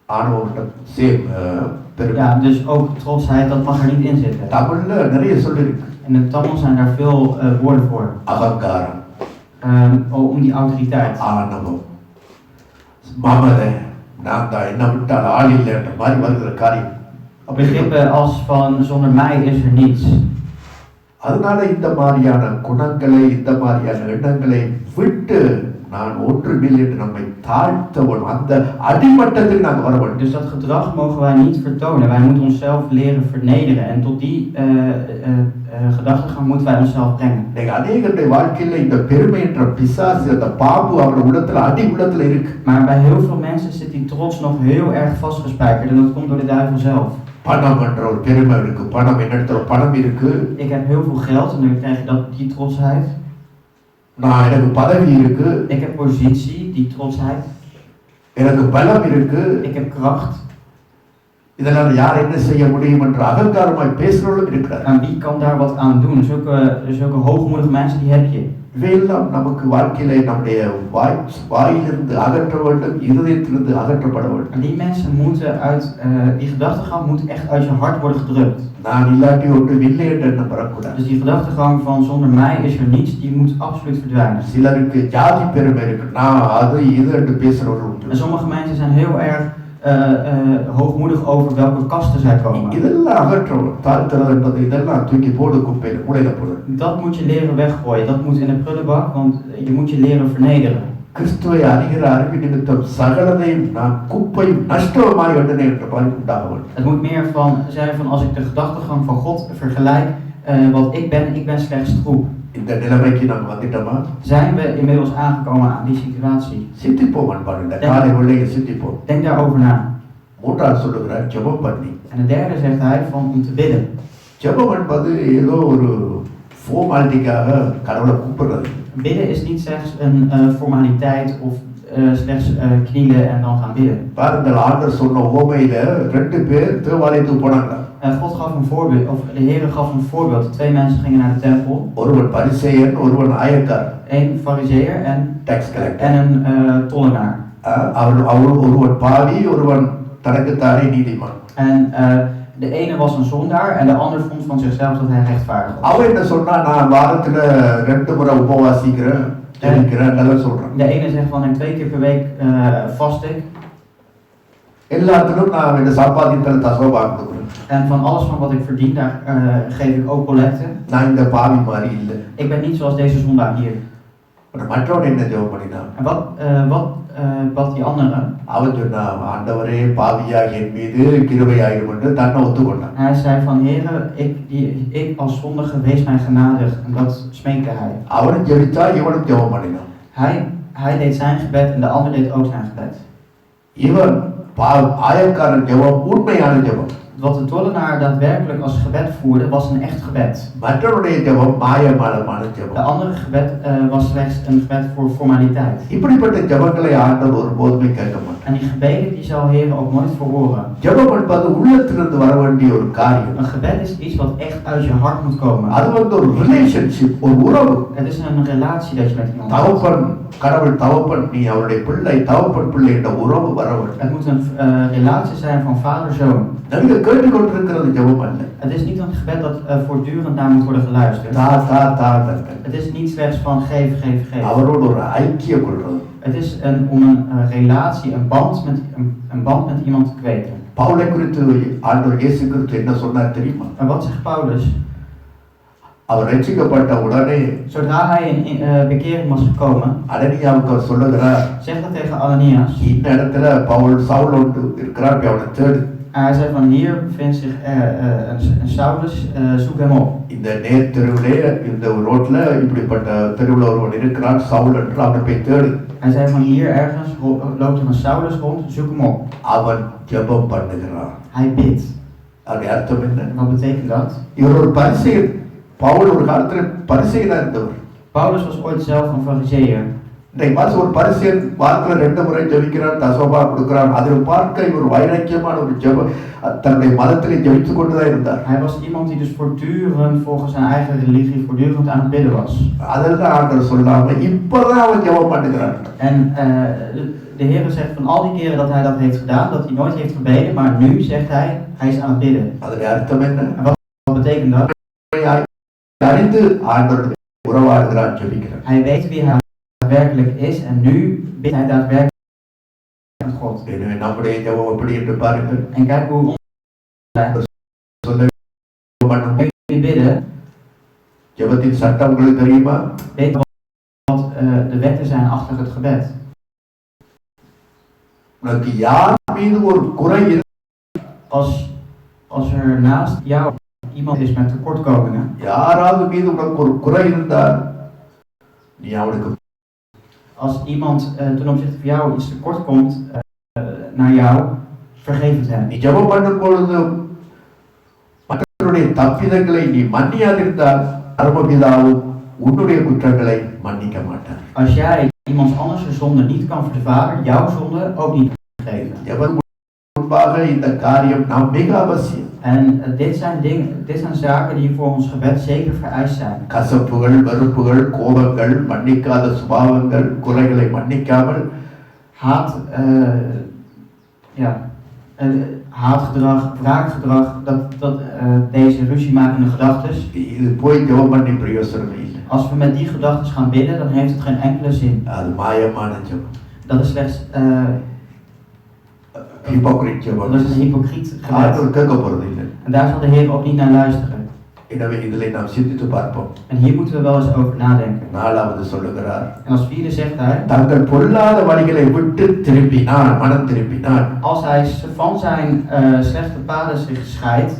ஆணவம் சேம் பெருமை. Ja, dus ook trotsheid, dat mag er niet in zitten. தமிழ்ல நிறைய சொல்லி இருக்கு. In het Tamil zijn daar veel woorden voor. அகங்காரம். Om die autoriteit. ஆணவம். மமதை. நான் தான் என்ன விட்டால் ஆள் இல்லைன்ற மாதிரி வருகிற காரியம். Begrippen als van zonder mij is er niets. அதனால இந்த மாதிரியான குணங்களை, இந்த மாதிரியான எண்ணங்களை விட்டு நான் ஒன்றுமில்லை என்று நம்மை தாழ்த்த வேண்டும். அந்த அடிமட்டத்துக்கு நாங்கள் வர வேண்டும். Dus dat gedrag mogen wij niet vertonen. Wij moeten onszelf leren vernederen. En tot die gedachtegang moeten wij onszelf brengen. அநேகருடைய வாழ்க்கையில இந்த பெருமை என்ற பிசாசு, அந்த பாம்பு அவருடைய உள்ளத்துல அடி உள்ளத்துல இருக்கு. Maar bij heel veel mensen zit die trots nog heel erg vastgespijkerd. En dat komt door de duivel zelf. பணம் என்ற ஒரு பெருமை இருக்கு. பணம் என்னிடத்துல பணம் இருக்கு. Ik heb heel veel geld en dan krijg je die trotsheid. நான் எனக்கு பதவி இருக்கு. Ik heb positie, die trotsheid. எனக்கு பலம் இருக்கு. Ik heb kracht. இதெல்லாம் யார் என்ன செய்ய முடியும் என்ற அகங்காரமாய் பேசுறவங்களும் இருக்கிறார். En wie kan daar wat aan doen? Zulke hoogmoedige mensen die heb je. இவையெல்லாம் நமக்கு வாழ்க்கையில நம்முடைய வாயிலிருந்து அகற்ற வேண்டும், இருதயத்திலிருந்து அகற்றப்பட வேண்டும். En die mensen moeten die gedachtegang moet echt uit je hart worden gedrukt. நான் இல்லாட்டி ஒன்றும் இல்லை என்று எண்ணம் வரக்கூடாது. Dus die gedachtegang van zonder mij is er niets, die moet absoluut verdwijnen. சிலருக்கு ஜாதி பெருமை இருக்கு. நான் அது இது என்று பேசுறவர்கள் உண்டு. En sommige mensen zijn heel erg hoogmoedig over welke kasten zij komen. இதெல்லாம் அகற்றணும். தாழ்த்துறது என்பது இதெல்லாம் தூக்கி போடு குப்பையில மூலையில போடு. Dat moet je leren weggooien. Dat moet in de prullenbak, want je moet je leren vernederen. கிறிஸ்துவை அறிகிற அறிவு நிமித்தம் சகலதையும் நான் குப்பையும் நஷ்டமாய் எண்ணனே என்ற மாதிரி உண்டாக வேண்டும். Het moet meer zijn van als ik de gedachtegang van God vergelijk, wat ik ben slechts troep. இந்த நிலைமைக்கு நாம் வந்துட்டோமா? Zijn we inmiddels aangekomen aan die situatie? சிந்திப்போம் அன்பார்ந்த காலை வேளையில் சிந்திப்போம். Denk daarover na. மூன்றாவது சொல்லுகிறார் ஜெபம் பண்ணி. En de derde zegt hij van om te bidden. ஜெபம் என்பது ஏதோ ஒரு ஃபார்மாலிட்டிக்காக கடவுளை கூப்பிடுறது. Bidden is niet slechts een formaliteit of slechts knielen en dan gaan bidden. பாருங்கள், ஆண்டவர் சொன்ன உவமையில 2 பேர் தேவாலயத்துக்கு போனாங்க. God gaf een voorbeeld, of de Heer gaf een voorbeeld. 2 mensen gingen naar de tempel. ஒருவன் பரிசேயன், ஒருவன் ஆயக்காரன். Een fariseer en een tollenaar. ஒருவன் பாவி, ஒருவன் தனக்குத்தானே நீதிமான். En de ene was een zondaar en de ander vond van zichzelf dat hij rechtvaardig was. அவன் என்ன சொன்னா, நான் வாரத்துல 2 முறை உபவாசிக்கிறேன், ஜெபிக்கிறேன் நல்லா சொல்றான். De ene zegt van ik 2 keer per week vast ik. எல்லாத்துலயும் நான் இந்த சம்பாதித்தல தசமபாகம் கொடுக்கிறேன். En van alles van wat ik verdien, daar geef ik ook collecte. நான் இந்த பாவி மாதிரி இல்லை. Ik ben niet zoals deze zondaar hier. மற்றவன் என்ன ஜெபம் பண்ணினான்? En wat bad die andere? அவன் சொன்னான், ஆண்டவரே பாவியாகிய என் மீது கிருபையாயிரும் என்று தன்னை ஒத்துக்கொண்டான். Hij zei van, Heere, ik als zondige, wees mij genadig. En dat smeekte hij. அவனும் ஜெபித்தா இவனும் ஜெபம் பண்ணினான். Hij deed zijn gebed en de ander deed ook zijn gebed. இவன் ஆயக்காரன் ஜெபம் உண்மையான ஜெபம். Wat de tollenaar daadwerkelijk als gebed voerde, was een echt gebed. மற்றவனுடைய ஜெபம் மாயமான ஜெபம். De andere gebed was slechts een gebed voor formaliteit. இப்படிப்பட்ட ஜெபங்களை ஆண்டவர் ஒருபோதுமே கேட்க மாட்டார். En die gebeden die zal Heer ook nooit verhoren. ஜெபம் என்பது உள்ளத்திலிருந்து வர வேண்டிய ஒரு காரியம். Een gebed is iets wat echt uit je hart moet komen. அது வந்து ஒரு ரிலேஷன்ஷிப், ஒரு உறவு. Het is een relatie dat je met iemand hebt. தகப்பன், கடவுள் தகப்பன், நீ அவருடைய பிள்ளை, தகப்பன் பிள்ளை என்ற உறவு வர வேண்டும். Het moet een relatie zijn van vader-zoon. நீங்க கேட்டுக்கொண்டிருக்கிறது ஜெபம் அல்ல. Het is niet een gebed dat voortdurend naar moet worden geluisterd. Het is niet slechts van geef. அவரோடு ஒரு ஐக்கியம் கொள்றது. Het is om een relatie, een band met iemand te kweken. பவுலை குறித்து ஆண்டவர் இயேசு கிறிஸ்து என்ன சொன்னார் தெரியுமா? En wat zegt Paulus? அவர் ரட்சிக்கப்பட்ட உடனே Zodra hij in bekering was gekomen, அனனியாவுக்கு அவர் சொல்லுகிறார், zegt dat tegen Ananias. இந்த இடத்துல சவுல் ஒன்று இருக்கிறார், அவனை தேடு. Hij zei van, hier bevindt zich een Saulus, zoek hem op. இந்த நேர் தெருவிலே, இந்த ரோட்ல இப்படிப்பட்ட தெருவில் ஒருவன் இருக்கிறான் சவுல் என்று, அவனை போய் தேடு. Hij zei van, hier ergens loopt er een Saulus rond, zoek hem op. அவன் ஜெபம் பண்ணுகிறான். Hij bidt. அது அர்த்தம் என்ன? Wat betekent dat? இவர் ஒரு பரிசேயர். பவுல் ஒரு காலத்தில் பரிசேயனா இருந்தவர். Paulus was ooit zelf een fariseer. இன்றைக்கு பார்த்து ஒரு பரிசேயன் வாரத்தில் 2 முறை ஜெபிக்கிறான், தசோபா கொடுக்கிறான். அதில் பார்க்க இவர் வைராக்கியமான ஒரு ஜெபம், தன்னுடைய மதத்திலே ஜெபித்துக் கொண்டுதான் இருந்தார். Hij was iemand die dus voortdurend volgens zijn eigen religie voortdurend aan het bidden was. அதெல்லாம் ஆண்டவர் சொல்லாம இப்பதான் அவன் ஜெபம் பண்ணுகிறான். En de Heer zegt van al die keren dat hij dat heeft gedaan, dat hij nooit heeft gebeden, maar nu zegt hij is aan het bidden. அதனுடைய அர்த்தம் என்ன? En wat betekent dat? அறிந்து ஆண்டவருடைய உறவாடுகிறான், ஜெபிக்கிறான். Hij weet wie hij daadwerkelijk is en nu bidt hij daadwerkelijk met God. எனவே நம்முடைய ஜெபம் எப்படி என்று பாருங்கள். En kijk hoe we bidden. ஜெபத்தின் சட்டம் உங்களுக்கு தெரியுமா? Weet wat de wetten zijn achter het gebed. உனக்கு யார் மீது ஒரு குறை Als er naast jou iemand is met tekortkomingen, யாராவது மீது உனக்கு ஒரு குறை இருந்தால் நீ அவனுக்கு, als iemand ten opzichte van jou iets tekort komt naar jou, vergeef het hem. நீ ஜெபம் பண்ணும் பொழுது மற்றவருடைய தப்பிதங்களை நீ மன்னியாதிருந்தால் பரமபிதாவும் உன்னுடைய குற்றங்களை மன்னிக்க மாட்டார். Als jij iemands anders zonde niet kan vervaren, jouw zonde ook niet kan vergeven. ஜெபம் முன்பாக இந்த காரியம் நாம் மிக அவசியம். En dit zijn zaken die voor ons gebed zeker vereist zijn. கசப்புகள், வெறுப்புகள், கோபங்கள், மன்னிக்காத சுபாவங்கள், குறைகளை மன்னிக்காமல், haatgedrag, wraakgedrag, dat deze ruziemakende gedachtes. இது போய் ஜெபம் பண்ணி பிரயோசனம் இல்லை. Als we met die gedachtes gaan bidden, dan heeft het geen enkele zin. அது மாயமான ஜெபம். Dat is slechts hypocriet ஜெபம். dat is een hypocriet gebed. ஆண்டவர் கேட்க போறது இல்லை. En daar zal de Heer ook niet naar luisteren. எனவே இதிலே நாம் சிந்தித்து பார்ப்போம். En hier moeten we wel eens over nadenken. நாலாவது சொல்லுகிறார், En als vierde zegt hij, தங்கள் பொல்லாத வழிகளை விட்டு திரும்பினான், மனம் திரும்பினான். als hij van zijn slechte paden zich scheidt,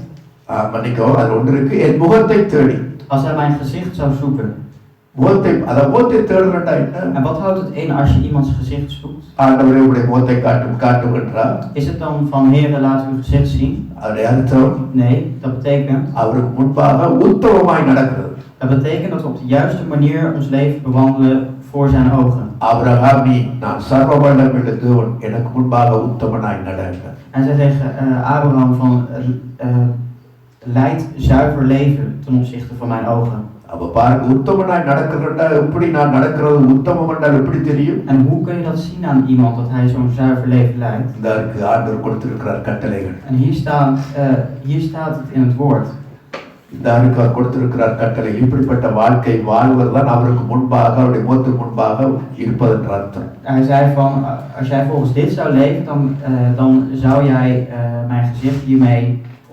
மன்னிக்கோ, அது ஒன்று இருக்கு, என் முகத்தை தேடி. als hij mijn gezicht zou zoeken. முகத்தை தேடுறா என்ன? En wat houdt het in als je iemands gezicht zoekt? ஆண்டவரே உடைய முகத்தை காட்டும் என்றார். Is het dan van Heere laat uw gezicht zien? அதனுடைய அர்த்தம், Nee, dat betekent அவருக்கு முன்பாக உத்தமமாய் நடக்கிறது. Dat betekent dat we op de juiste manier ons leven bewandelen voor zijn ogen. ஆபிரகாமி, நான் சர்வவல்லமையுள்ள தேவன், எனக்கு முன்பாக உத்தமனாய் நடங்க. En zij zeggen Abraham van leid zuiver leven ten opzichte van mijn ogen. அப்ப பாருங்க, உத்தமனாய் நடக்கிறதா எப்படி நான் நடக்கிறது உத்தமம் என்றால் எப்படி தெரியும்? En hoe kun je dat zien aan iemand dat hij zo'n zuiver leven leidt? இதற்கு ஆண்டவர் கொடுத்திருக்கிறார் கட்டளைகள். En hier staat het in het woord. இதற்கு அவர் கொடுத்திருக்கிறார் கட்டளை. இப்படிப்பட்ட வாழ்க்கை வாழ்வதுதான் அவருக்கு முன்பாக, அவருடைய முகத்துக்கு முன்பாக இருப்பது என்ற அர்த்தம். Hij zei van, als jij volgens dit zou leven, dan zou jij mijn gezicht hiermee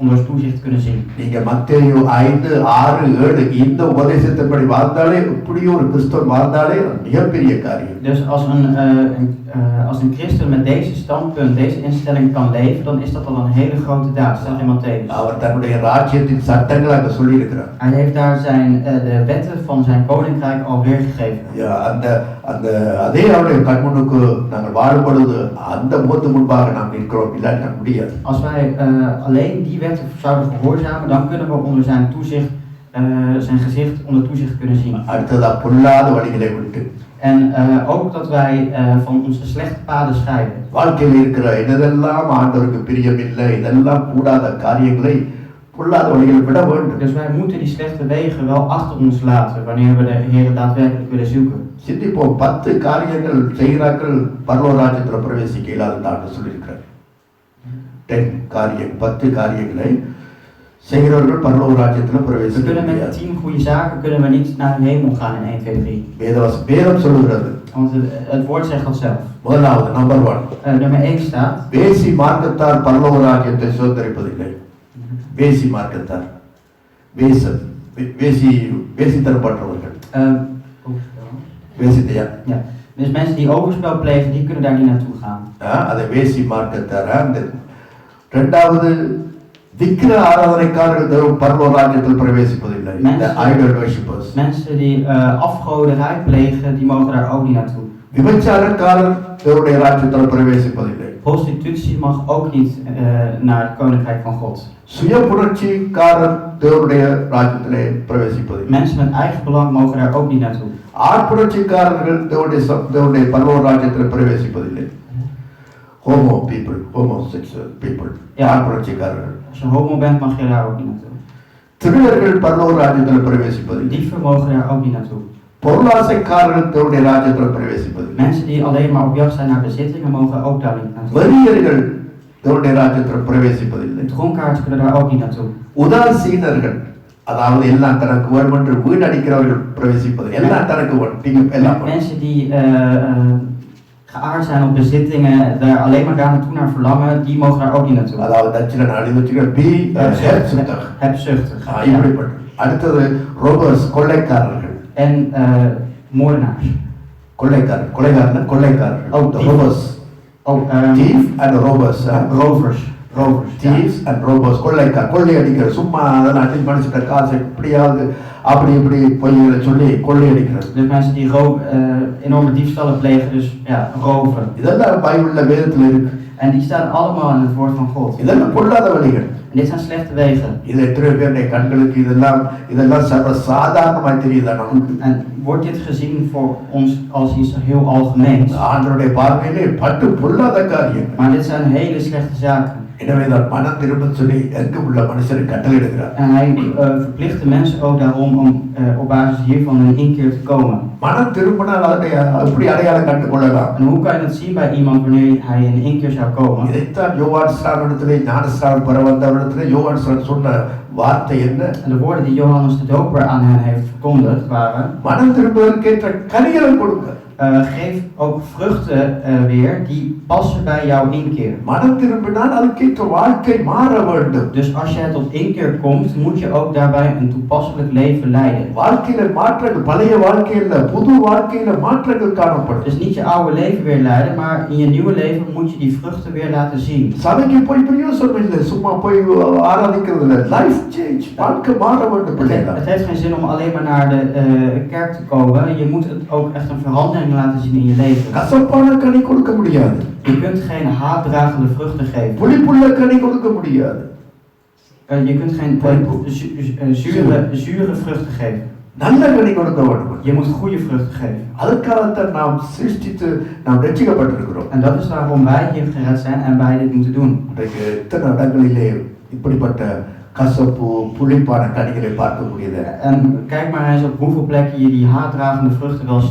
onder toezicht kunnen zien. நீங்க மத்தேயு 5, 6, 7 இந்த உபதேசத்தின்படி வாழ்ந்தாலே இப்படி ஒரு கிறிஸ்தவன் வாழ்ந்தாலே மிகப்பெரிய காரியம். Dus als een christen met deze standpunt, deze instelling kan leven, dan is dat al een hele grote daad, staat in Matthäus. அவர் தன்னுடைய ராஜ்யத்தின் சட்டங்களை அங்க சொல்லி இருக்கிறார். Hij heeft daar de wetten van zijn koninkrijk al weergegeven. Ja, அதே அவருடைய கண்முன்னுக்கு நாங்கள் வாழும் பொழுது அந்த முகத்து முன்பாக நாம் நிற்கிறோம், இல்லாட்டி முடியாது. Als wij alleen die wetten zouden gehoorzamen, dan kunnen we onder zijn toezicht, zijn gezicht onder toezicht kunnen zien. அடுத்ததா பொல்லாத வழிகளை விட்டு. En ook dat wij van onze slechte paden scheiden. வாழ்க்கையில் இருக்கிற இதெல்லாம் ஆண்டவருக்கு பிரியமில்லை, இதெல்லாம் கூடாத காரியங்களை பொல்லாத வழிகளை விட வேண்டும். Dus wij moeten die slechte wegen wel achter ons laten wanneer we de Heer daadwerkelijk willen zoeken. சிந்திப்போம், 10 காரியங்கள் செய்கிறார்கள் பரலோக ராஜ்யத்தில் பிரவேசிக்க இயலாதுன்னு சொல்லியிருக்கிறார். 10 காரியங்களை செய்கிறவர்கள் பரலோக ராஜ்யத்தில் பிரவேசிக்க We kunnen met 10 goede zaken kunnen we niet naar de hemel gaan in 1, 2, 3. வேதம் சொல்லுகிறது. Want het woord zegt dat zelf. முதலாவது நம்பர் 1. Nummer 1 staat. வேசி மார்க்கத்தார் பரலோக ராஜ்யத்தை சுதந்தரிப்பதில்லை. வேசி மார்க்கத்தார், வேசித்தனம் பண்றவர்கள். வேசித்தையா? Ja. Dus mensen die overspel plegen, die kunnen daar niet naartoe gaan. அதை வேசி மார்க்கத்தார். இரண்டாவது விக்கிர ஆராதனைக்காரர்கள் பரலோக ராஜ்யத்தில் பிரவேசிப்பதில்லை. Idol worshippers. Mensen die afgoderij plegen, die mogen daar ook niet naartoe. விபச்சாரக்காரர் தேவனுடைய ராஜ்யத்தில் பிரவேசிப்பதில்லை. Prostitutie mag ook niet naar het koninkrijk van God. சுய புரட்சிக்காரர் தேவனுடைய ராஜ்யத்திலே பிரவேசிப்பதில்லை. Mensen met eigen belang mogen daar ook niet naartoe. ஆட்புரட்சிக்காரர்கள் தேவனுடைய பரலோக ராஜ்யத்தில் பிரவேசிப்பதில்லை. homosexual people. ஆட்புரட்சிக்காரர்கள். Als je homo bent, mag je daar ook niet naartoe. திருடர்கள் பரலோக ராஜ்யத்தில் பிரவேசிப்பதில்லை. Dieven mogen daar ook niet naartoe. பொருளாசைக்காரர்கள் தேவனுடைய ராஜ்யத்தில் பிரவேசிப்பதில்லை. Mensen die alleen maar op jacht zijn naar bezittingen mogen ook daar niet naartoe. வெறியர்கள் தேவனுடைய ராஜ்யத்தில் பிரவேசிப்பதில்லை. Dronkaards kunnen daar ook niet naartoe. உதாசீனர்கள், அதாவது எல்லாம் தனக்கு வேணும் என்று வீணடிக்கிறவர்கள் பிரவேசிப்பதில்லை. எல்லாம் தனக்கு எல்லாம். Mensen die geaard zijn op bezittingen, daar alleen maar daar naartoe naar verlangen, die mogen daar ook niet naartoe. அதாவது தட்சிண நாடிவச்சுகள் hebzuchtig. இப்படிப்பட்ட. அடுத்தது ரோபர்ஸ், கொள்ளைக்காரர்கள். En moordenaars. கொள்ளைக்காரர்கள். ரோபர்ஸ். Thief and robbers. Rovers. Thieves and robbers. கொள்ளையடிக்கிற, சும்மா அதெல்லாம் அடி மனுஷன் காசு எப்படியாவது அப்படி இப்படி பொய்களை சொல்லி கொள்ளையடிக்கிறது. Dus mensen die enorme diefstallen plegen, dus ja, roven. இதெல்லாம் பைபிள்ல வேதத்துல இருக்கு. En die staan allemaal in het woord van God. இதெல்லாம் பொல்லாத வழிகள். En dit zijn slechte wegen. இது எத்தனை பேருடைய கண்களுக்கு இதெல்லாம் சர்வ சாதாரணமாய் தெரியுதா நமக்கு? En wordt dit gezien voor ons als iets heel algemeens? ஆண்டவருடைய பார்வையிலே பட்டு பொல்லாத காரியங்கள். Maar dit zijn hele slechte zaken. எனவேதான் மனம் திரும்ப சொல்லி எங்கும் உள்ள மனுஷரை கட்டளையிடுகிறார். En hij verplicht de mensen ook daarom om op basis hiervan een inkeer te komen. மனம் திரும்பினால் அதை எப்படி அடையாளம் கண்டுகொள்ளலாம்? En hoe kan je dat zien bij iemand wanneer hij in een inkeer zou komen? இதைத்தான் யோவான் ஸ்நானத்திலே ஞானஸ்நானம் பெற வந்தவரிடத்திலே யோவான் சொன்ன வார்த்தை என்ன? En de woorden die Johannes de Doper aan hen heeft verkondigd waren: மனம் திரும்புவதற்கேற்ற கனிகளை கொடுங்க. Geef ook vruchten weer die passen bij jouw inkeer. மனம் திரும்பினால் அதுக்கேற்ற வாழ்க்கை மாற வேண்டும். Dus als jij tot inkeer komt, moet je ook daarbij een toepasselijk leven leiden. வாழ்க்கையில மாற்றங்கள், பழைய வாழ்க்கையில புது வாழ்க்கையில மாற்றங்கள் காணப்படும். Dus niet je oude leven weer leiden, maar in je nieuwe leven moet je die vruchten weer laten zien. சபைக்கு போய் பிரயோசனம் இல்லை, சும்மா போய் ஆராதிக்கிறது இல்லை. லைஃப் சேஞ்ச், வாழ்க்கை மாற வேண்டும். Het heeft geen zin om alleen maar naar de kerk te komen. Je moet het ook echt een verandering laten zien in je leven. கசப்பான கனி கொடுக்க முடியாது. Je kunt geen haatdragende vruchten geven. புளிப்புள்ள கனி கொடுக்க முடியாது. Je kunt geen zure vruchten geven. நல்ல கனி கொடுக்க வேண்டும். Je moet goede vruchten geven. அதுக்காகத்தான் நாம் சிருஷ்டித்து நாம் ரட்சிக்கப்பட்டிருக்கிறோம். En dat is waarom wij hier gered zijn en wij dit moeten doen. இன்றைக்கு எத்தனை இடங்களிலே இப்படிப்பட்ட கசப்பு, புளிப்பான கனிகளை பார்க்க முடியுது. En kijk maar eens op hoeveel plekken je die haatdragende vruchten wel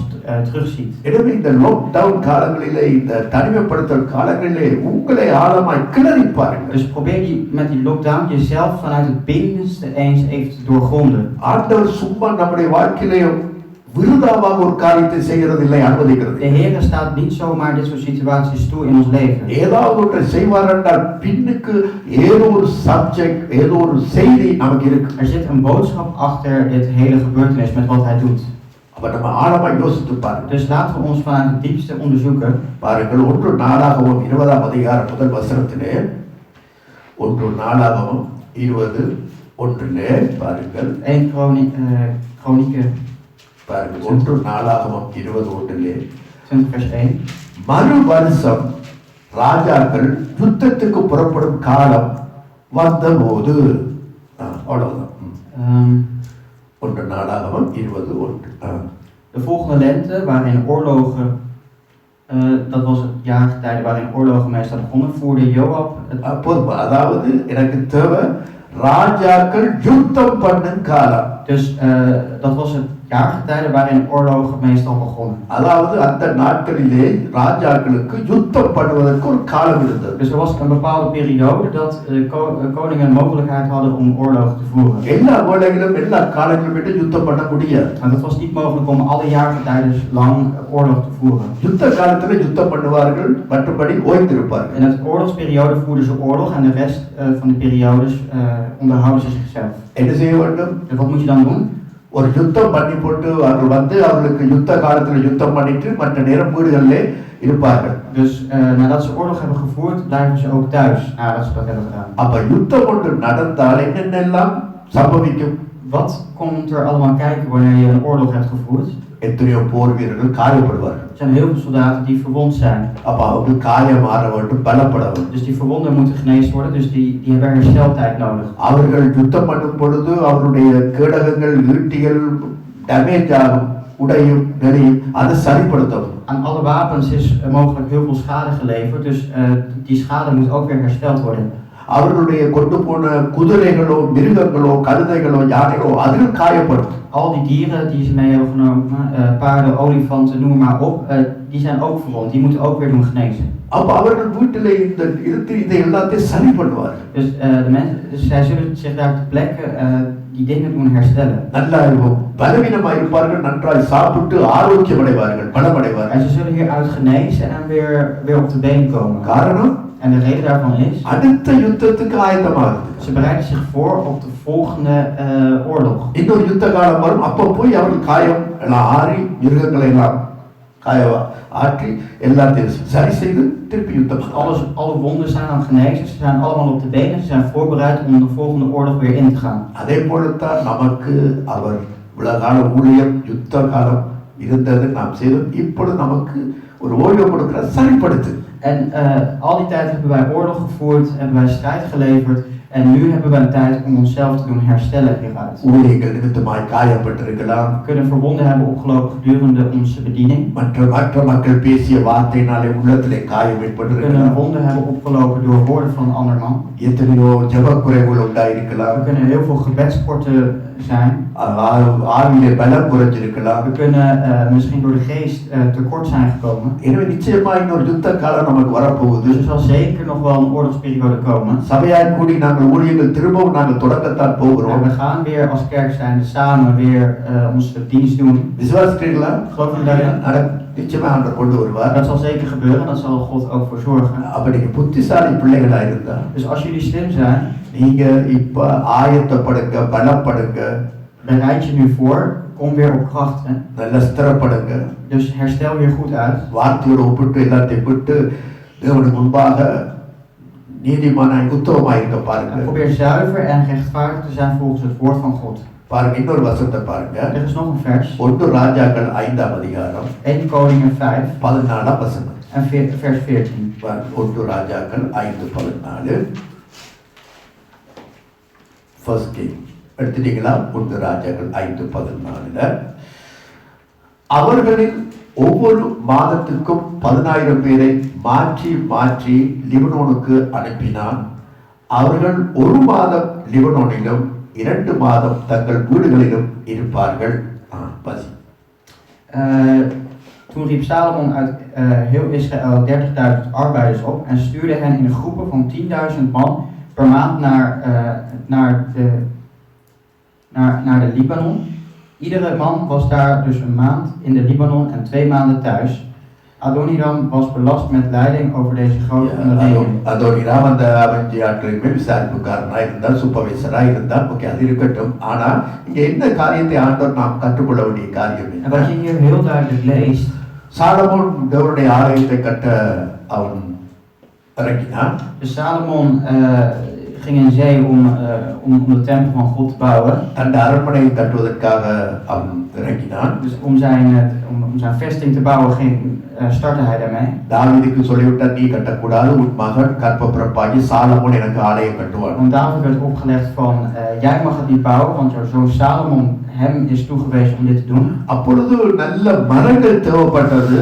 terugziet. எனவே இந்த லாக்டவுன் காலங்களிலே, இந்த தனிமைப்படுத்தல் காலங்களிலே உங்களை ஆழமாய் கிளறி பாருங்கள். Dus probeer met die lockdown jezelf vanuit het binnenste eens even te doorgronden. ஆண்டவர் சும்மா நம்முடைய வாழ்க்கையிலே விருதாவாக ஒரு காரியத்தை செய்கிறதில்லை, அனுமதிக்கிறது. De Heer staat niet zomaar dit soort situaties toe in ons leven. ஏதாவது ஒன்றை செய்வார் என்றால் பின்னுக்கு ஏதோ ஒரு சப்ஜெக்ட், ஏதோ ஒரு செய்தி நமக்கு இருக்கு. Er zit een boodschap achter dit hele gebeurtenis met wat hij doet. அப்ப நம்ம ஆழமா யோசித்து பாருங்க. Dus laten we ons vanuit het diepste onderzoeken. பாருங்கள், 1 நாளாகமம் 20ஆம் அதிகாரம் முதல் வசனத்திலே, 1 நாளாகமம் 20:1 பாருங்கள். 1 Kronieken பாருங்கள், 1 நாளாகமம் 20:1 20 vers 1. மறு வருஷம் ராஜாக்கள் யுத்தத்துக்கு புறப்படும் காலம் வந்தபோது, அவ்வளவுதான். 1 நாளாகமம் 20:1. De volgende lente, waarin oorlogen, dat was het jaargetijde waarin oorlogen meestal begonnen, voerde Joab het. அதாவது எனக்கு தேவை ராஜாக்கள் யுத்தம் பண்ணும் காலம். Dus dat was het jaargetijde waarin oorlogen meestal begonnen. அதாவது அந்த நாட்களிலே ராஜாக்களுக்கு யுத்தம் பண்ணுவதற்கு ஒரு காலம் இருந்தது. Dus er was een bepaalde periode dat koningen een mogelijkheid hadden om oorlogen te voeren. எல்லா வேளைகளிலும் எல்லா காலங்களிலும் விட்டு யுத்தம் பண்ண முடியாது. Maar het was niet mogelijk om alle jaargetijden lang oorlog te voeren. யுத்த காலத்துல யுத்தம் பண்ணுவார்கள், மற்றபடி ஓய்ந்திருப்பார்கள். In het oorlogsperiode voerden ze oorlog en de rest van de periodes onderhouden ze zichzelf. என்ன செய்ய வேண்டும்? En wat moet je dan doen? ஒரு யுத்தம் பண்ணி போட்டு அவர்கள் வந்து அவர்களுக்கு யுத்த காலத்துல யுத்தம் பண்ணிட்டு மற்ற நேரம் வீடுகளிலே இருப்பார்கள். Dus nadat ze oorlog hebben gevoerd, blijven ze ook thuis nadat ze dat hebben gedaan. அப்ப யுத்தம் ஒன்று நடந்தால் என்னென்னலாம் சம்பவிக்கும்? Wat komt er allemaal kijken wanneer je een oorlog hebt gevoerd? எத்தனையோ போர் வீரர்கள் காயப்படுவார்கள். Er zijn heel veel soldaten die verwond zijn. அப்ப அவங்க காயம் ஆற வேண்டும், பலப்பட வேண்டும். Dus die verwonden moeten genezen worden, dus die hebben hersteltijd nodig. அவர்கள் யுத்தம் பண்ணும் பொழுது அவருடைய கேடகங்கள், ஈட்டிகள் டேமேஜ் ஆகும், உடையும், நெறியும், அதை சரிப்படுத்தவும். Aan alle wapens is mogelijk heel veel schade geleverd, dus die schade moet ook weer hersteld worden. அவர்களுடைய கொண்டு போன குதிரைகளோ, மிருகங்களோ, கழுதைகளோ, யானைகளோ அதில் காயப்படும். Al die dieren die ze mee hebben genomen, paarden, olifanten, noem maar op, die zijn ook verwond. Die moeten ook weer doen genezen. அப்ப அவர்கள் வீட்டிலே இந்த இதை எல்லாத்தையும் சரி பண்ணுவார்கள். Dus de mensen, zij zullen zich daar ter plekke die dingen doen herstellen. நல்லா பலவீனமாக இருப்பார்கள், நன்றாய் சாப்பிட்டு ஆரோக்கியம் அடைவார்கள், பலம் அடைவார்கள். En ze zullen hieruit genezen en weer op de been komen. காரணம்? En de reden daarvan is, அடுத்த யுத்தத்துக்கு ஆயத்தமாகுது. ze bereiden zich voor op de volgende oorlog. இன்னொரு யுத்த காலம் வரும், அப்ப போய் அவர்கள் காயம் எல்லாம் ஆறி, மிருகங்களை எல்லாம் ஆற்றி எல்லாத்தையும் சரி செய்து திருப்பி யுத்தம். Alle wonden zijn dan genezen, ze zijn allemaal op de benen, ze zijn voorbereid om de volgende oorlog weer in te gaan. அதே போலத்தான் நமக்கு அவர் உலகால ஊழியம், யுத்த காலம் இருந்தது, நாம் செய்தோம். இப்பொழுது நமக்கு ஒரு ஓய்வு கொடுக்கிற சரிப்படுத்து. En al die tijd hebben wij oorlog gevoerd, hebben wij strijd geleverd en nu hebben wij tijd om onszelf te doen herstellen hieruit. ஊழியர்கள் நிமித்தமாய் காயப்பட்டிருக்கலாம். We kunnen verwonden hebben opgelopen gedurende onze bediening. மற்ற மக்கள் பேசிய வார்த்தையினாலே உள்ளத்திலே காயம் We ஏற்பட்டிருக்கலாம். kunnen wonden hebben opgelopen door woorden van een ander man. எத்தனையோ ஜெபக்குறைவுகள் உண்டாயிருக்கலாம். We kunnen heel veel gebedsporten zijn. ஆவியிலே பலம் குறைஞ்சிருக்கலாம். We kunnen misschien door de geest tekort zijn gekomen. எனவே நிச்சயமா இன்னொரு யுத்த காலம் நமக்கு வரப்போகுது. Dus er zal zeker nog wel een oorlogsperiode komen. சபையாய் கூடி நாங்கள் ஊழியர்கள் திரும்பவும் நாங்கள் தொடங்கத்தான் போகிறோம். En we gaan weer als kerk zijn samen weer onze dienst doen. விசுவாசிக்கிறீங்களா? Geloof je daarin? நிச்சயமா ஆண்டவர் கொண்டு வருவார். Dat zal zeker gebeuren, daar zal God ook voor zorgen. அப்ப நீங்க புத்திசாலி பிள்ளைகளா இருந்தா, Dus als jullie slim zijn, நீங்க இப்ப ஆயத்தப்படுங்க, பலப்படுங்க, bereid je nu voor, kom weer op kracht. Hè? நல்ல ஸ்திரப்படுங்க. Dus herstel weer goed uit. வார்த்தையோடு ஒப்பிட்டு எல்லாத்தையும் விட்டு தேவனுக்கு முன்பாக நீதிமானாய் உத்தமமாய் இருக்க பாருங்க. En probeer zuiver en rechtvaardig te zijn volgens het woord van God. பாருங்க, இன்னொரு வசனத்தை பாருங்க. Er is nog een vers. 1 ராஜாக்கள் 5ஆம் அதிகாரம் 1 Koningen 5 14ஆம் வசனம். en vers 14. 1 ராஜாக்கள் 5:14. ஃபர்ஸ்ட் கிங் எடுத்துட்டீங்களா? 1 ராஜாக்கள் 5:14. அவர்களில் ஒவ்வொரு மாதத்துக்கும் 10,000 பேரை மாற்றி மாற்றி லிபனோனுக்கு அனுப்பினான். அவர்கள் 1 மாதம் லிபனோனிலும் 2 மாதம் தங்கள் வீடுகளிலும் இருப்பார்கள். Toen riep Salomon uit heel Israël 30.000 arbeiders op en stuurde hen in groepen van 10.000 man per maand naar de Libanon. Iedere man was daar dus een maand in de Libanon en 2 maanden thuis. Adoniram was belast met leiding over deze grote onderneming. Adoniram அந்த 5 ஆட்களுமே விசாரிப்புக்காரனாக இருந்தால், சூப்பர்வைசராக இருந்தால், ஓகே அது இருக்கட்டும். ஆனா இங்க என்ன காரியத்தை ஆண்டவர் நாம் கற்றுக்கொள்ள வேண்டிய காரியம் En wat je hier heel duidelijk leest, Solomon தேவனுடைய ஆலயத்தை கட்ட அவன் இறங்கினான். dus Salomon ging in zee om de tempel van God te bouwen. அந்த அரண்மனையை கட்டுவதற்காக அவன் இறங்கினான். Dus om zijn vesting te bouwen startte hij daarmee. தாவீதுக்கு சொல்லிவிட்டார், நீ கட்டக்கூடாது, உன் மகன் கற்பப்பிறப்பாகி சாலமோன் எனக்கு ஆலயம் கட்டுவான். Want David werd opgelegd van, jij mag het niet bouwen, want jouw zoon Salomon, hem is toegewezen om dit te doen. அப்பொழுது நல்ல மரங்கள் தேவைப்பட்டது.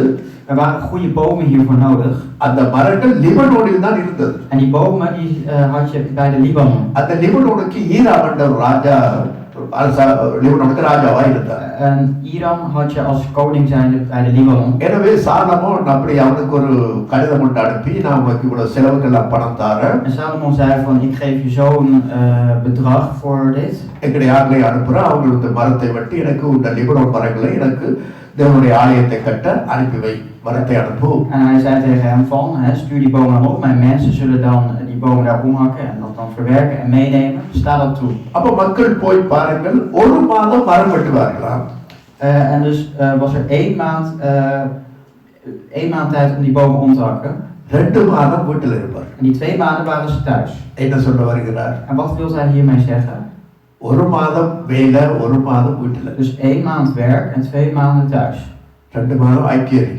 Er waren goede bomen hiervoor nodig. அந்த மரங்கள் லிபனோனில் தான் இருந்தது. En die bomen die had je bij de Libanon. அந்த லிபனோனுக்கு ஈராம் என்ற ராஜா லிபனோனுக்கு ராஜாவா இருந்தார். En Iram had je als koning zijnde bij de Libanon. எனவே சாலமோன் அப்படி அவனுக்கு ஒரு கடிதம் ஒன்று அனுப்பி, நான் உனக்கு இவ்வளவு செலவுக்கெல்லாம் பணம் தரேன். En Salomon zei van, ik geef je zo'n bedrag voor dit. எங்களுடைய ஆட்களை அனுப்புறேன், அவங்க இந்த மரத்தை வெட்டி எனக்கு இந்த லிபனோன் மரங்களை எனக்கு தேவனுடைய ஆலயத்தை கட்ட அனுப்பி வை, மரத்தை அனுப்பு. En hij zei tegen hem van, stuur die bomen dan op, mijn mensen zullen dan die bomen daar omhakken en dat dan verwerken en meenemen. Sta dat toe. அப்ப மக்கள் போய் பாருங்கள், ஒரு மாதம் மரம் வெட்டுவார்களாம். En dus was er 1 maand tijd om die bomen om te hakken. 2 மாதம் வீட்டில் இருப்பார். En die 2 maanden waren ze thuis. என்ன சொல்ல வருகிறார்? En wat wil hij hiermee zeggen? 1 மாதம் வேலை, 1 மாதம் வீட்டில். Dus 1 maand werk en 2 maanden thuis. 2 மாதம் ஐக்கியரி.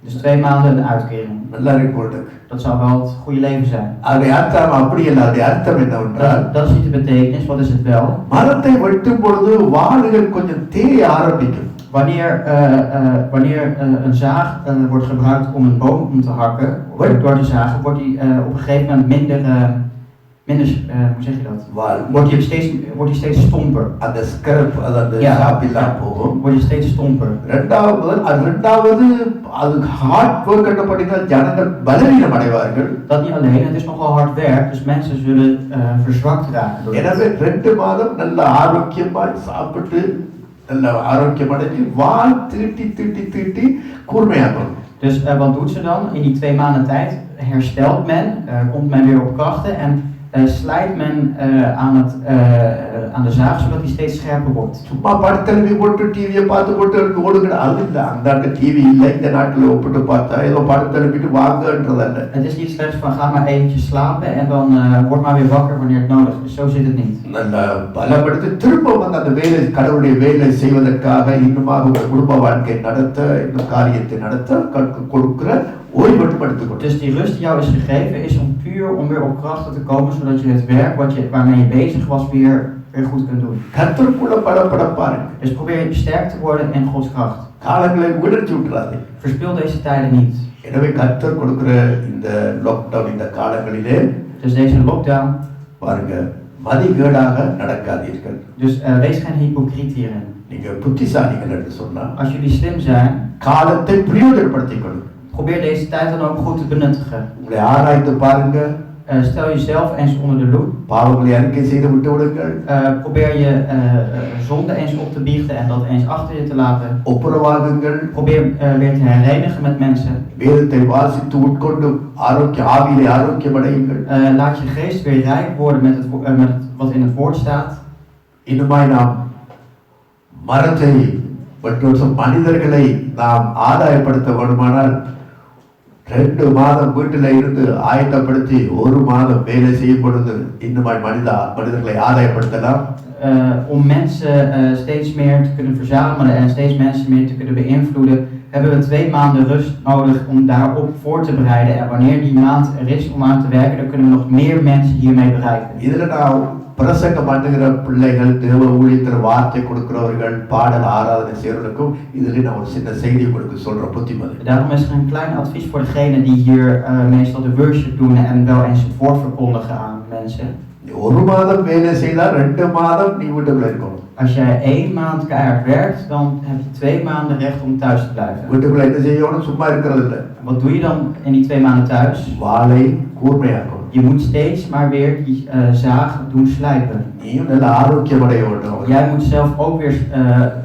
Dus 2 maanden een uitkering. நல்லா இருக்கு. Dat zou wel het goede leven zijn. அதோட அர்த்தம் அப்படி இல்லை. அதோட அர்த்தம் என்னவென்றால், dat is niet de betekenis. Wat is het wel? மரத்தை வெட்டும் பொழுது வாளுகள் கொஞ்சம் தேய ஆரம்பிக்கும். Wanneer een zaag wordt gebruikt om een boom om te hakken, door te zagen, wordt die op een gegeven moment minder, hoe zeg je dat? Wordt die steeds stomper. அந்த ஸ்கர்ப், அந்த ஷாப்பிலாம் போகும். Wordt die steeds stomper. ரெண்டாவது அது ஹார்ட் ஒர்க் கட்டப்பட்டால் ஜனங்கள் பலவீனம் அடைவார்கள். Dat niet alleen, het is nogal hard werk, dus mensen zullen verzwakt raken. எனவே 2 மாதம் நல்ல ஆரோக்கியமாய் சாப்பிட்டு நல்ல ஆரோக்கியம் அடைஞ்சு வால் தீட்டி கூர்மையாகும். Dus wat doet ze dan? In die 2 maanden tijd herstelt men, komt men weer op krachten en slijt men aan de zaag zodat die steeds scherper wordt. சும்மா படுத்தெலும்பி போட்டு டிவியை பார்த்து போட்டு ஓடுகிற அது இல்லை. அந்த டிவி இல்லை இந்த நாட்டில் ஒப்பிட்டு பார்த்தா ஏதோ படுத்தெலும்பிட்டு வாங்கன்றதல்ல. Het is niet slechts van ga maar eventjes slapen en dan word maar weer wakker wanneer het nodig is. Zo zit het niet. நல்ல பலப்படுத்தி திரும்ப வந்து அந்த வேலை, கடவுளுடைய வேலை செய்வதற்காக இன்னுமாக ஒரு குடும்ப வாழ்க்கை நடத்த, இந்த காரியத்தை நடத்த கொடுக்கிற Dus die rust die jou is gegeven is om puur om weer op krachten te komen, zodat je het werk waarmee je bezig was weer goed kunt doen. Dus probeer sterk te worden in Gods kracht. Verspil deze tijden niet. Dus deze lockdown. Dus wees geen hypocriet hierin. Als jullie slim zijn, probeer deze tijd dan ook goed te benuttigen. Stel jezelf eens onder de loep. Probeer je zonde eens op te biechten en dat eens achter je te laten. Probeer weer te herenigen met mensen. Laat je geest weer rijk worden met wat in het woord staat. மனிதர்களை நாம் ஆதாயப்படுத்த வேண்டுமானால் 2 மாதம் வீட்டில் இருந்து ஆயத்தப்படுத்தி 1 மாதம் வேலை செய்யும் பொழுது இன்னுமாய் மனிதர்களை ஆதாயப்படுத்தலாம். Om mensen steeds meer te kunnen verzamelen en steeds mensen meer te kunnen beïnvloeden, hebben we 2 maanden rust nodig om daarop voor te bereiden. En wanneer die maand er is om aan te werken, dan kunnen we nog meer mensen hiermee bereiken. பிரசங்கம் பண்ணுகிற பிள்ளைகள், தேவ ஊழியத்தில் வார்த்தை கொடுக்கிறவர்கள், பாடல் ஆராதனை செய்வர்களுக்கும் இதில் நான் ஒரு சின்ன செய்தி உங்களுக்கு சொல்ற புத்திமதி. Daarom is er een klein advies voor degenen die hier meestal de worship doen en wel eens het woord verkondigen aan mensen. 1 மாதம் வேலை செய்தால் 2 மாதம் நீ வீட்டுக்குள்ள இருக்கணும். Als jij 1 maand keihard werkt, dan heb je 2 maanden recht om thuis te blijven. வீட்டுக்குள்ள என்ன செய்யணும்? சும்மா இருக்கிறது இல்லை. Wat doe je dan in die 2 maanden thuis? வாளை கூர்மையாக்கணும். Je moet steeds maar weer die zaag doen slijpen. நீயும் நல்ல ஆரோக்கியமடைய வேண்டும். Jij moet zelf ook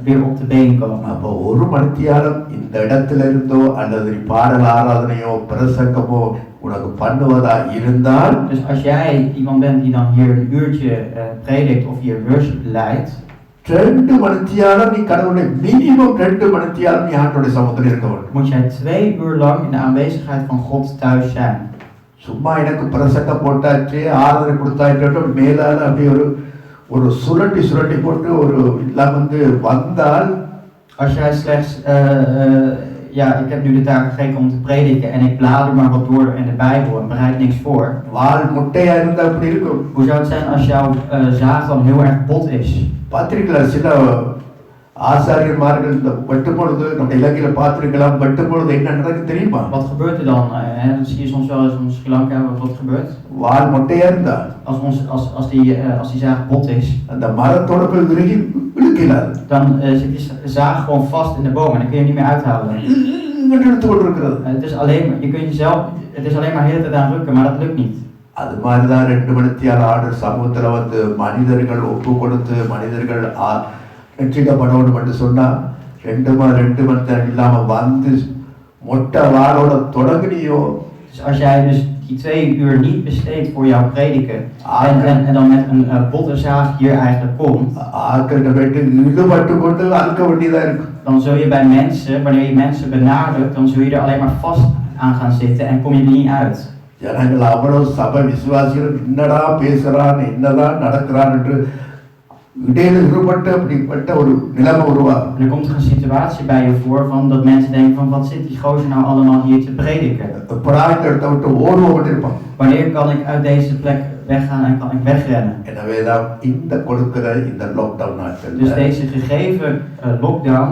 weer op de been komen. அப்போ ஒரு மணித்தியாலம் இந்த இடத்துல இருந்தோ அல்லது நீ பாடல் ஆராதனையோ பிரசங்கமோ உனக்கு பண்ணுவதா இருந்தால், Dus als jij iemand bent die dan hier een uurtje predikt of hier worship leidt, 2 மணித்தியாலம் நீ கடவுளை மினிமம் 2 மணித்தியாலம் நீ ஆண்டோட சமூகத்தில் இருக்க வேண்டும். moet jij 2 uur lang in de aanwezigheid van God thuis zijn. சும்மா எனக்கு பிரசங்கம் போட்டாச்சு ஆராதனை கொடுத்தாச்சு மேலால அப்படியே ஒரு சுரட்டி போட்டு ஒரு எல்லாம் வந்தால், Als jij slechts, ja, ik heb nu de taak gekregen om te prediken en ik blader maar wat door in de Bijbel en bereid niks voor. வால் முட்டையா இருந்தா அப்படி இருக்கும். Hoe zou het zijn als jouw zaag dan heel erg bot is? பாத்திரிக்கல சில ஆசாரியமார்கள் இந்த வெட்டும் பொழுது நம்ம இலங்கையில பார்த்திருக்கலாம், வெட்டும் பொழுது என்ன நடக்குது தெரியுமா? Wat gebeurt er dan? Dat zie je soms wel eens in Sri Lanka, wat gebeurt? வால் முட்டையா இருந்தா Als die zaag bot is, அந்த மரத்தோட போய் விருகி இழுக்கிறார். dan zit die zaag gewoon vast in de boom en dan kun je hem niet meer uithalen. எடுத்து கொண்டிருக்கிறது. Het is alleen maar de hele tijd aan rukken, maar dat lukt niet. அது மாதிரிதான் 2 மணித்தியால ஆடு சமூகத்துல மனிதர்கள் ஒப்பு கொடுத்து மனிதர்கள் ரட்சிக்கப்படணும் என்று சொன்னா 2 மணித்தியாலம் இல்லாம வந்து மொட்டை வாளோட தொடங்கினியோ. Dus als jij dus die 2 uur niet besteedt voor jouw prediken en dan met een botte zaag hier eigenlijk komt, dan zul je bij mensen, wanneer je mensen benadert, dan zul je er alleen maar vast aan gaan zitten en kom je er niet uit. ஜனங்கள் அவ்வளவு சபை விசுவாசிகள் என்னடா பேசுறான் என்னதான் நடக்கிறான் என்று இடையில இருபட்டு அப்படிப்பட்ட ஒரு நிலைமை உருவாகும். Er komt een situatie bij je voor van dat mensen denken van wat zit die gozer nou allemaal hier te prediken? பிராயத்தை விட்டு ஓடுவோம் இருப்பான். Wanneer kan ik uit deze plek weggaan en kan ik wegrennen? எனவே தான் இந்த கொடுக்கிற இந்த லாக்டவுன் நாட்கள். Dus deze gegeven lockdown,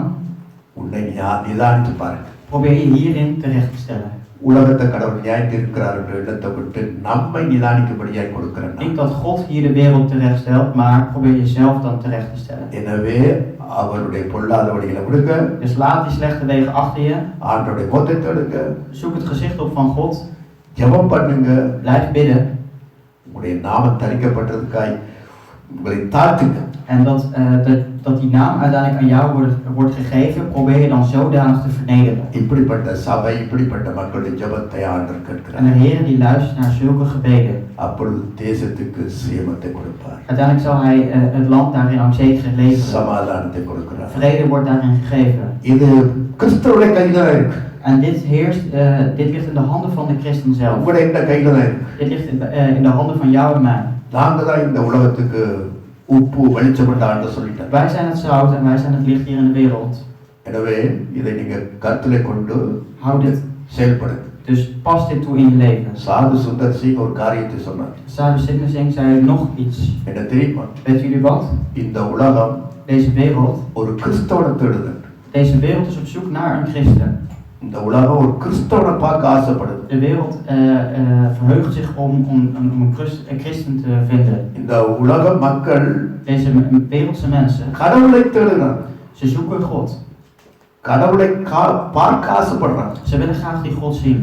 உன்னை நிதானித்து பாருங்க. probeer je hierin terecht te stellen. உலகத்தை கடவுள் நியாயத்து இருக்கிறார் என்ற எண்ணத்தை விட்டு நம்மை நிதானிக்கும்படியாய் கொடுக்கிறேன். Niet dat God hier de wereld terecht stelt, maar probeer jezelf dan terecht te stellen. எனவே அவருடைய பொல்லாத வழிகளை விடுங்க. Dus laat die slechte wegen achter je. ஆண்டவருடைய முகத்தை எடுங்க. Zoek het gezicht op van God. ஜெபம் பண்ணுங்க. Blijf bidden. உங்களுடைய நாமம் தரிக்கப்பட்டதுக்காய் உங்களை தாழ்த்துங்க. En dat die naam uiteindelijk aan jou wordt gegeven, probeer je dan zodanig te vernederen. இப்படிப்பட்ட சபை இப்படிப்பட்ட மக்களுடைய ஜெபத்தை ஆண்டவர் கேட்கிறார். En de Heer die luistert naar zulke gebeden. அப்பொழுது தேசத்துக்கு சேமத்தை கொடுப்பார். Uiteindelijk zal hij het land daarin ook zeker leveren. சமாதானத்தை கொடுக்கிறார். Vrede wordt daarin gegeven. இது கிறிஸ்துவுடைய கையில தான் இருக்கு. En dit ligt in de handen van de christen zelf. உங்களுடைய இந்த கையில தான் இருக்கு. Dit ligt in de handen van jou en mij. நாங்க தான் இந்த உலகத்துக்கு உப்பு வெளிச்சம் என்று ஆண்டவர் சொல்லிட்டார். Wij zijn het zout en wij zijn het licht hier in de wereld. எனவே இதை நீங்க கருத்திலே கொண்டு Houd dit. செயல்படுங்க. Dus pas dit toe in je leven. சாது சுந்தர் சிங் ஒரு காரியத்தை சொன்னார். Sadhu Singh Singh zei nog iets. என்ன தெரியுமா? Weet jullie wat? இந்த உலகம் Deze wereld. ஒரு கிறிஸ்தவனை தேடுது. Deze wereld is op zoek naar een christen. இந்த உலகம் ஒரு கிறிஸ்தவனை பார்க்க ஆசைப்படுது. De wereld verheugt zich om een christen te vinden. இந்த உலக மக்கள் Deze wereldse mensen, கடவுளை தேடுறாங்க. ze zoeken God. கடவுளை பார்க்க ஆசைப்படுறாங்க. Ze willen graag die God zien.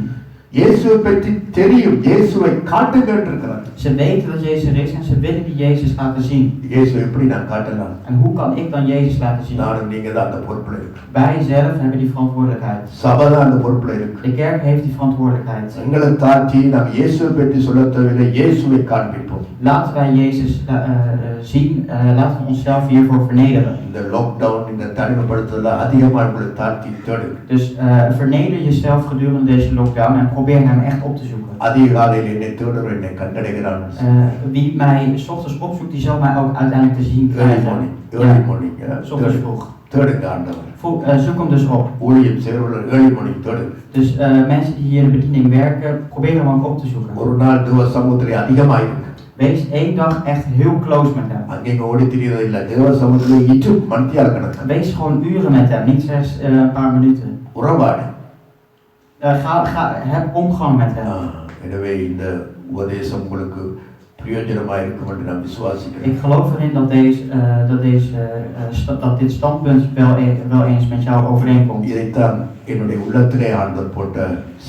இயேசுவை பற்றி தெரியும், இயேசுவை காட்டுங்க என்றிருக்கிறாங்க. Ze weten dat Jezus er is en ze willen die Jezus laten zien. இயேசுவை எப்படி நான் காட்டலாம்? En hoe kan ik dan Jezus laten zien? நானும் நீங்க தான் அந்த பொறுப்புல இருக்கு. Wij zelf hebben die verantwoordelijkheid. சபை தான் அந்த பொறுப்புல இருக்கு. De kerk heeft die verantwoordelijkheid. எங்களை தாழ்த்தி நாம் இயேசுவை பற்றி சொல்ல தவிர இயேசுவை காண்பிப்போம். Laten wij Jezus zien, laten we onszelf hiervoor vernederen. இந்த லாக்டவுன் இந்த தனிமைப்படுத்துதல அதிகமா உங்களை தாழ்த்தி தேடுங்க. Dus verneder jezelf gedurende deze lockdown en probeer hem echt op te zoeken. அதிகாலையில் என்னை தேடுற என்னை கண்டடைகிறான். Wie mij 's ochtends opzoekt, die zal mij ook uiteindelijk te zien krijgen. Early morning. 's ochtends vroeg. தேடுங்க ஆண்டவர். Zoek hem dus op. ஊழியம் செய்றவங்க early morning தேடுங்க. Dus mensen die hier in de bediening werken, probeer hem ook op te zoeken. ஒரு நாள் தேவ சமூகத்திலே அதிகமா இருங்க. Wees één dag echt heel close met hem. அங்கே ஓடி திரியறது இல்ல. தேவ சமூகத்திலே இட்டு மணித்தியால கணக்கு. Wees gewoon uren met hem, niet slechts een paar minuten. உறவாடு. Heb omgang met hem. எனவே இந்த உபதேசம் உங்களுக்கு பிரயோஜனமாக இருக்கும் என்று நான் விசுவாசிக்கிறேன். Ik geloof erin dat dit standpunt wel eens met jou overeenkomt. இதைத்தான் என்னுடைய உள்ளத்திலே ஆண்டவர் போட்ட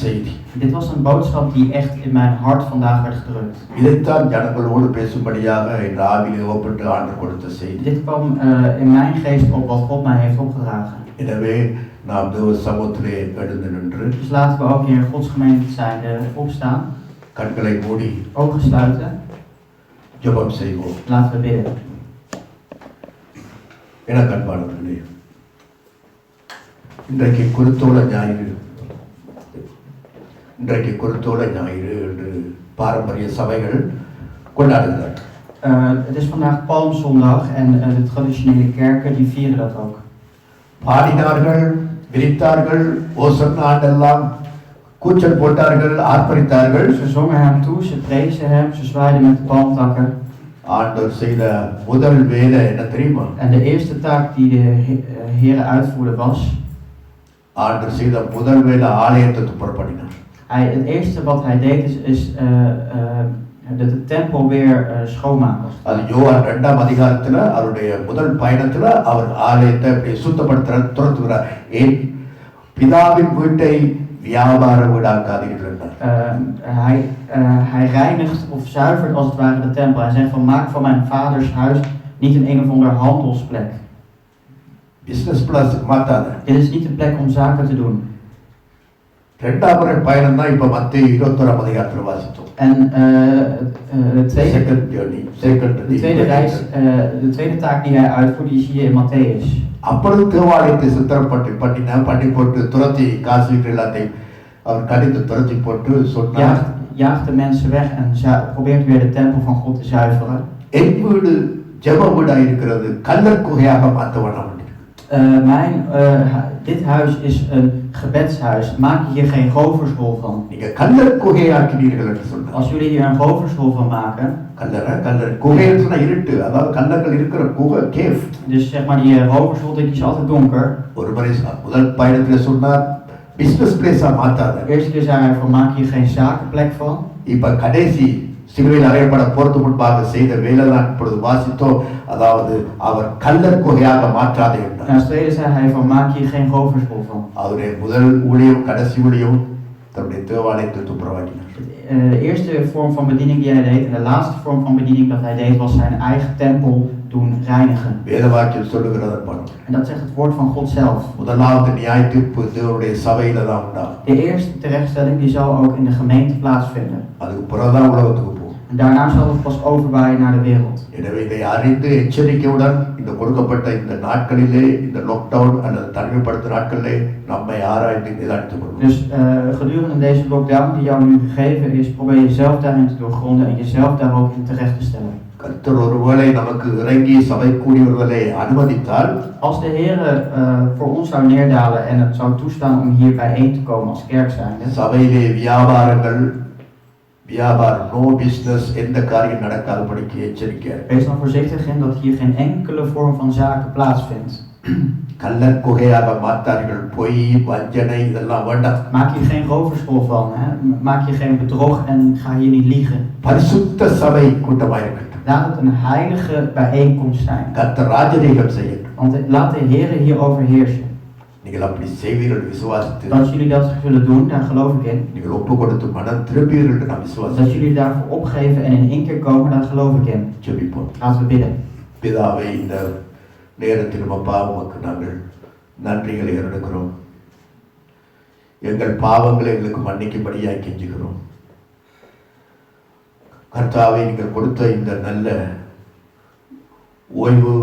செய்தி. Dit was een boodschap die echt in mijn hart vandaag werd gedrukt. இதைத்தான் ஜனங்களோடு பேசும்படியாக என் ஆவியிலே ஓப்பட்டு ஆண்டவர் கொடுத்த செய்தி. Dit kwam in mijn geest op wat God mij heeft opgedragen. எனவே நாம் தேவ சமூகத்திலே எழுந்து நின்று Dus laten we ook hier in Gods gemeente zijnde opstaan. கண்களை மூடி Ogen sluiten. ஜெபம் செய்வோம். Laten we bidden. எனக்கு அன்பானவர்களே, இன்றைக்கு குருத்தோல ஞாயிறு என்று பாரம்பரிய சபைகள் கொண்டாடுகிறார்கள். Het is vandaag Palmzondag en de traditionele kerken die vieren dat ook. பாடினார்கள், விரித்தார்கள், ஓசன்னா ஆண்டெல்லாம் கூச்சல் போட்டார்கள், ஆர்ப்பரித்தார்கள். Ze zongen hem toe, ze prezen hem, ze zwaaiden met de palmtakken. ஆண்டவர் செய்த முதல் வேலை என்ன தெரியுமா? En de eerste taak die de Heer uitvoerde was. ஆண்டவர் செய்த முதல் வேலை ஆலயத்தை துப்புரப்படுத்தினார். Het eerste wat hij deed is de tempel weer schoonmaken. அது யோவான் 2ஆம் அதிகாரத்துல அவருடைய முதல் பயணத்துல அவர் ஆலயத்தை அப்படியே சுத்தப்படுத்துறார், துரத்துகிறார். ஏன்? பிதாவின் வீட்டை வியாபார வீடாக்காதீர்கள் என்றார். Hij reinigt of zuivert als het ware de tempel. Hij zegt van maak van mijn vaders huis niet een of ander handelsplek. Business plus மாத்தாத. Dit is niet een plek om zaken te doen. இரண்டாம் முறை பயணம் தான் இப்ப மத்தேயு 21ஆம் அதிகாரத்துல வாசித்தோம். En de tweede taak die hij uitvoert, die zie je in Matthäus. அப்பொழுது தேவாலயத்தை பண்ணி போட்டு துரத்தி காசுகள் எல்லாத்தையும் அவர் கடிந்து துரத்தி போட்டு சொன்னார், jaagt de mensen weg en probeert weer de tempel van God te zuiveren. என் வீடு ஜெப வீடா இருக்கிறது, Kallar குகையாக மாற்றவனாம். Dit huis is een gebedshuis. Maak hier geen rovershol van. நீங்க கல்லர் குகையாக்கினீர்கள் என்று சொன்னார். Als jullie hier een rovershol van maken. Kallar குகைன்னு சொன்னா இருட்டு, அதாவது கல்லர்கள் இருக்கிற குகை, cave. Dus zeg maar die rovershol, die is altijd donker. ஒரு முறை முதல் பயணத்துல சொன்னார் business பிளேஸா மாத்தாத. Eerste keer zei hij van maak hier geen zakenplek van. இப்ப கடைசி சிலுவையில் அறையப்பட போறது முன்பாக செய்த வேலை தான் இப்பொழுது வாசித்தோம். அதாவது அவர் கல்லர் குகையாக மாற்றாதே என்றார். Als tweede zei hij van maak hier geen rovershol van. அவருடைய முதல் ஊழியம் கடைசி ஊழியம் தன்னுடைய தேவாலயத்தை துப்புரவாக்கினார். De eerste vorm van bediening die hij deed en de laatste vorm van bediening dat hij deed was zijn eigen tempel doen reinigen. வேதவாக்கியம் சொல்லுகிறது பாருங்க. En dat zegt het woord van God zelf. முதலாவது நியாய தீர்ப்பு தேவனுடைய சபையில தான் உண்டாகும். De eerste terechtstelling die zal ook in de gemeente plaatsvinden. அதுக்கு பிறகுதான் உலகத்துக்கு போகும். En daarna zal het pas overwaaien naar de wereld. எனவே இதை அறிந்து எச்சரிக்கையுடன் இந்த கொடுக்கப்பட்ட இந்த நாட்களிலே, இந்த லாக்டவுன் அல்லது தனிமைப்படுத்த நாட்களிலே நம்மை ஆராய்ந்து நிதானித்துக் கொள்வோம். Dus gedurende deze lockdown die jou nu gegeven is, probeer jezelf daarin te doorgronden en jezelf daar ook in terecht te stellen. கர்த்தர் ஒருவேளை நமக்கு இறங்கி சபை கூடி வருவதை அனுமதித்தால், als de Heer voor ons zou neerdalen en het zou toestaan om hier bijeen te komen als kerk zijnde, சபையிலே no business எந்த காரியம் நடக்காதபடிக்கு எச்சரிக்கை. wees dan voorzichtig in dat hier geen enkele vorm van zaken plaatsvindt. Kallar குகையாக மாத்தார்கள், பொய், வஞ்சனை இதெல்லாம் வேண்டாம். Maak hier geen rovershol van, hè? Maak hier geen bedrog en ga hier niet liegen. பரிசுத்த சபை கூட்டமாக இருக்கட்டும். Laat het een heilige bijeenkomst zijn. கர்த்தர் ராஜரீகம் செய்யட்டும். Want laat de Heer hierover heersen. நீங்கள் அப்படி செய்வீர்கள் விசுவாசித்து. Dat jullie dat zullen doen, daar geloof ik in. நீங்கள் ஒப்பு கொடுத்து மனம் திரும்பீர்கள் என்று நான் விசுவாசிக்கிறேன். Dat jullie daarvoor opgeven en in inkeer komen, daar geloof ik in. ஜெபிப்போம். Laten we bidden. பிதாவே, இந்த நேரத்தில் அப்பா உமக்கு நாங்கள் நன்றிகளை ஏறெடுக்கிறோம். எங்கள் பாவங்களை எங்களுக்கு மன்னிக்கும்படியாக கெஞ்சுகிறோம். கர்த்தாவே, நீங்கள் கொடுத்த இந்த நல்ல ஓய்வு,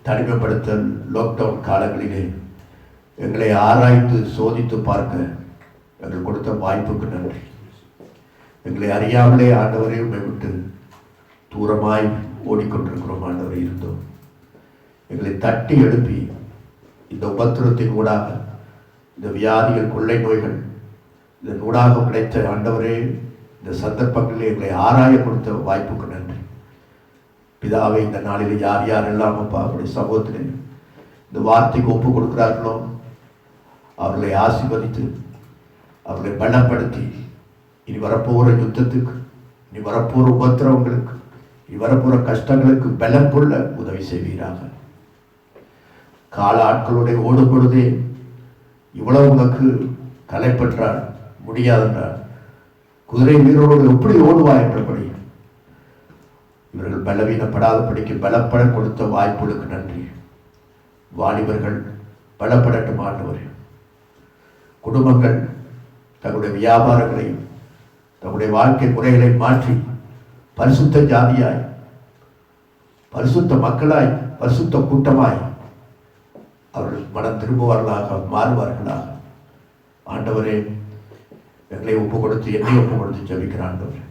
தனிமைப்படுத்தல், லாக்டவுன் காலங்களிலே எங்களை ஆராய்ந்து சோதித்து பார்க்க எங்கள் கொடுத்த வாய்ப்புக்கு நன்றி. எங்களை அறியாமலே ஆண்டவரை உம்மை விட்டு தூரமாய் ஓடிக்கொண்டிருக்கிறோம். ஆண்டவரை இருந்தோம் எங்களை தட்டி எழுப்பி இந்த உபத்திரத்தின் ஊடாக, இந்த வியாதிகள், கொள்ளை நோய்கள் இதன் ஊடாக கிடைத்த ஆண்டவரே இந்த சந்தர்ப்பங்களில் எங்களை ஆராய கொடுத்த வாய்ப்புக்கு நன்றி. பிதாவை, இந்த நாளில் யார் யாரெல்லாம் அப்பா அவருடைய சமூகத்திலே இந்த வார்த்தைக்கு ஒப்பு கொடுக்கிறார்களோ அவர்களை ஆசீர்வதித்து அவர்களை பலப்படுத்தி இனி வரப்போகிற யுத்தத்துக்கு, இனி வரப்போகிற உபத்திரவங்களுக்கு இவரப்புற கஷ்டங்களுக்கு பலம் கொள்ள உதவி செய்வீராக. கால ஆட்களோட ஓடும் பொழுதே இவ்வளவு உனக்கு கலைப்பற்றால் முடியாதென்றால் குதிரை வீரரோடு எப்படி ஓடுவா என்றபடி இவர்கள் பலவீனப்படாதபடிக்கு பலப்பட கொடுத்த வாய்ப்புகளுக்கு நன்றி. வாலிபர்கள் பலப்படட்டும் ஆண்டவரே. குடும்பங்கள் தங்களுடைய வியாபாரங்களையும் தங்களுடைய வாழ்க்கை முறைகளை மாற்றி பரிசுத்த ஜாதியாய், பரிசுத்த மக்களாய், பரிசுத்த கூட்டமாய் அவர்கள் மனம் திரும்புவார்களாக, மாறுவார்களாக. ஆண்டவரே, எங்களை ஒப்பு கொடுத்து, என்னை ஒப்பு கொடுத்து ஜெபிக்கிற ஆண்டவரே,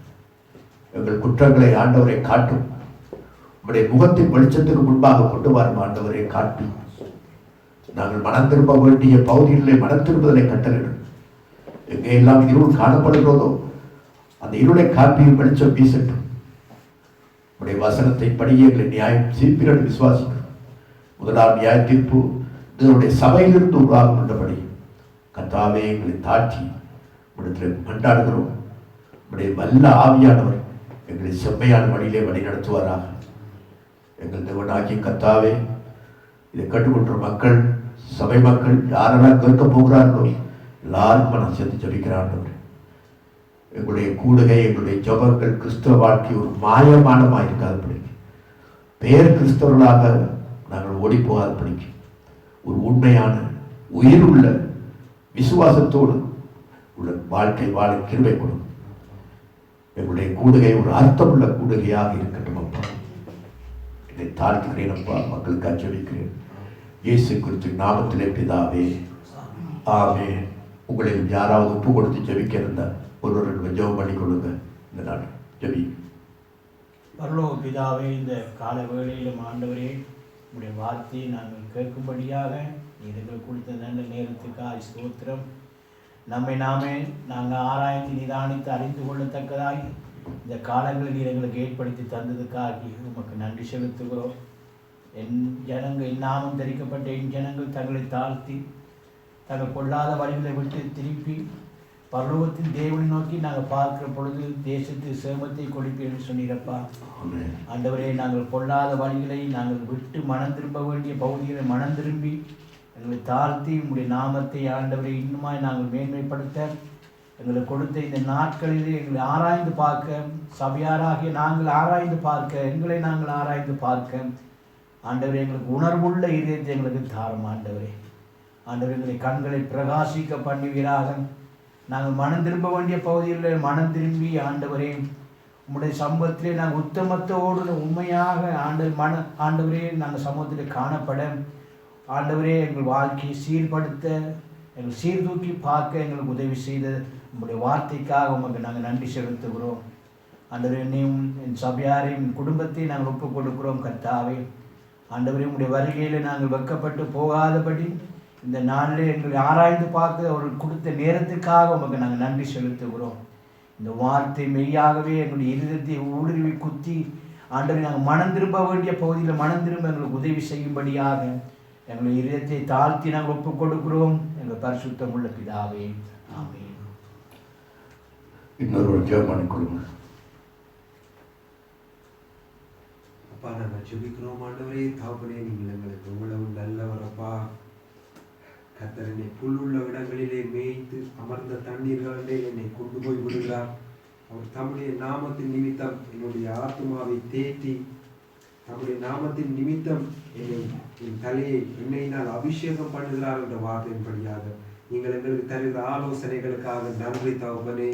எங்கள் குற்றங்களை ஆண்டவரை காட்டும். உங்களுடைய முகத்தின் வெளிச்சத்துக்கு முன்பாக கொண்டு வரும் ஆண்டவரை காட்டி நாங்கள் மனம் திரும்ப வேண்டிய பகுதிகளிலே மனம் திரும்புதலை கட்டளிடும். எங்கே எல்லாம் இருள் காணப்படுகிறதோ அந்த இருளை காப்பி வெளிச்சம் வீசட்டும். உடைய வசனத்தை படியே எங்களை நியாயம் தீர்ப்பில் விசுவாசிக்கிறோம். முதலாம் நியாய தீர்ப்பு இதனுடைய சபையிலிருந்து உருவாகும் என்றபடி கர்த்தாவே எங்களை தாழ்த்தி உடத்தில் மன்றாடுகிறோம். உடைய வல்ல ஆவியானவர் எங்களை செம்மையான வழியிலே வழி நடத்துவாராக. எங்கள் தேவனாகிய கர்த்தாவே, இதை கற்றுக்கொண்ட மக்கள், சபை மக்கள் யாரெல்லாம் கேட்க போகிறார்களோ எல்லாரும் மனம் சேர்த்து ஜபிக்கிறார்கள். எங்களுடைய கூடுகை, எங்களுடைய ஜபங்கள் கிறிஸ்தவ வாழ்க்கை ஒரு மாயமானமாக இருக்காதபடி, பேர் கிறிஸ்தவர்களாக நாங்கள் ஓடி போகாதபடிக்கு ஒரு உண்மையான உயிருள்ள விசுவாசத்தோடு உள்ள வாழ்க்கை வாழ கிருபை கொடுக்கும். எங்களுடைய கூடுகை ஒரு அர்த்தமுள்ள கூடுகையாக இருக்கட்டும் அப்பா. இதை தாழ்த்துகிறேன் அப்பா, மக்களுக்கு ஜெபிக்கிறேன் இயேசு கிறிஸ்துவின் நாமத்திலே பிதாவே, ஆமென். உங்களில் யாராவது ஒப்பு கொடுத்து ஜெபிக்க இருந்தால் ஒருவருக்கு ஜெபம் பண்ணி கொடுங்க. இந்த நாள் ஜெபி. பரலோக பிதாவே, இந்த கால வேளையிலும் ஆண்டவரே, உங்களுடைய வார்த்தையை நாங்கள் கேட்கும்படியாக நீங்கள் கொடுத்த நல்ல நேரத்துக்காக ஸ்தோத்திரம். நம்மை நாங்கள் ஆராய்ந்து நிதானித்து அறிந்து கொள்ளத்தக்கதாய் இந்த காலங்களில் எங்களுக்கு ஏற்படுத்தி தந்ததுக்காக உமக்கு நன்றி செலுத்துகிறோம். என் நாமம் தரிக்கப்பட்ட என் ஜனங்கள் தங்களை தாழ்த்தி தங்கள் கொள்ளாத வழிகளை விட்டு திருப்பி பரலோகத்தின் தேவனை நோக்கி நாங்கள் பார்க்கிற பொழுது தேசத்து சேமத்தை கொடுப்பீர் என்று சொன்னீரப்பா. ஆண்டவரே, நாங்கள் கொள்ளாத வழிகளை நாங்கள் விட்டு மனம் திரும்ப வேண்டிய பகுதிகளை மனம் திரும்பி எங்களை தாழ்த்தி உங்களுடைய நாமத்தை ஆண்டவரை இன்னுமாய் நாங்கள் மேன்மைப்படுத்த எங்களுக்கு கொடுத்த இந்த நாட்களிலே எங்களை ஆராய்ந்து பார்க்க, சபையாராகிய நாங்கள் ஆராய்ந்து பார்க்க, எங்களை நாங்கள் ஆராய்ந்து பார்க்க ஆண்டவரே, எங்களுக்கு உணர்வுள்ள இதயத்தை எங்களுக்கு தாரும் ஆண்டவரே. ஆண்டவரே, எங்களை கண்களை பிரகாசிக்க பண்ணுவீராக. நாங்கள் மனம் திரும்ப வேண்டிய பகுதிகளில் மனம் திரும்பி ஆண்டவரே உங்களுடைய சமூகத்திலே நாங்கள் உத்தமத்தோடு உண்மையாக ஆண்டவரே நாங்கள் சமூகத்திலே காணப்பட ஆண்டவரே எங்கள் வாழ்க்கையை சீர்படுத்த, எங்கள் சீர்தூக்கி பார்க்க எங்களுக்கு உதவி செய்த உங்களுடைய வார்த்தைக்காக உமக்கு நாங்கள் நன்றி செலுத்துகிறோம். ஆண்டவரே, என்னையும் என் சபையாரையும் என் குடும்பத்தையும் நாங்கள் ஒப்புக் கொடுக்கிறோம் கர்த்தாவே. ஆண்டவரே, உங்களுடைய வருகையில் நாங்கள் வெட்கப்பட்டு போகாதபடி இந்த நாளில் எங்களை ஆராய்ந்து பார்க்க அவர்கள் கொடுத்த நேரத்துக்காக உமக்கு நாங்கள் நன்றி செலுத்துகிறோம். இந்த வார்த்தை மெய்யாகவே எங்களுடைய இருதயத்தை ஊடுருவி குத்தி ஆண்டவரே நாங்கள் மனம் திரும்ப வேண்டிய பகுதியில் மனம் திரும்ப எங்களுக்கு உதவி செய்யும்படியாக எங்களுடைய இதயத்தை தாழ்த்தி நாங்கள் ஒப்புக் கொடுக்கிறோம். எங்கள் பரிசுத்தம் உள்ள பிதாவே, ஆமென். இன்னொரு ஜெபம் பண்ணி கொடுங்க. அப்பா, நாங்கள் ஜெபிக்கிறோம் ஆண்டவரே. தகப்பனே, நீங்கள் எங்களுக்கு எவ்வளவு நல்லவரப்பா. கர்த்தர் என்னை புல்லுள்ள இடங்களிலே மேய்த்து அமர்ந்த தண்ணீர்களிலே என்னை கொண்டு போய் விடுகிறார். அவர் தம்முடைய நாமத்தின் நிமித்தம் என்னுடைய ஆத்மாவை தேற்றி தம்முடைய நாமத்தின் நிமித்தம் என் தலையை எண்ணெயினால் அபிஷேகம் பண்ணுகிறார் என்ற வார்த்தையின்படியாக நீங்கள் எங்களுக்கு தருகிற ஆலோசனைகளுக்காக நன்றி தகப்பனே.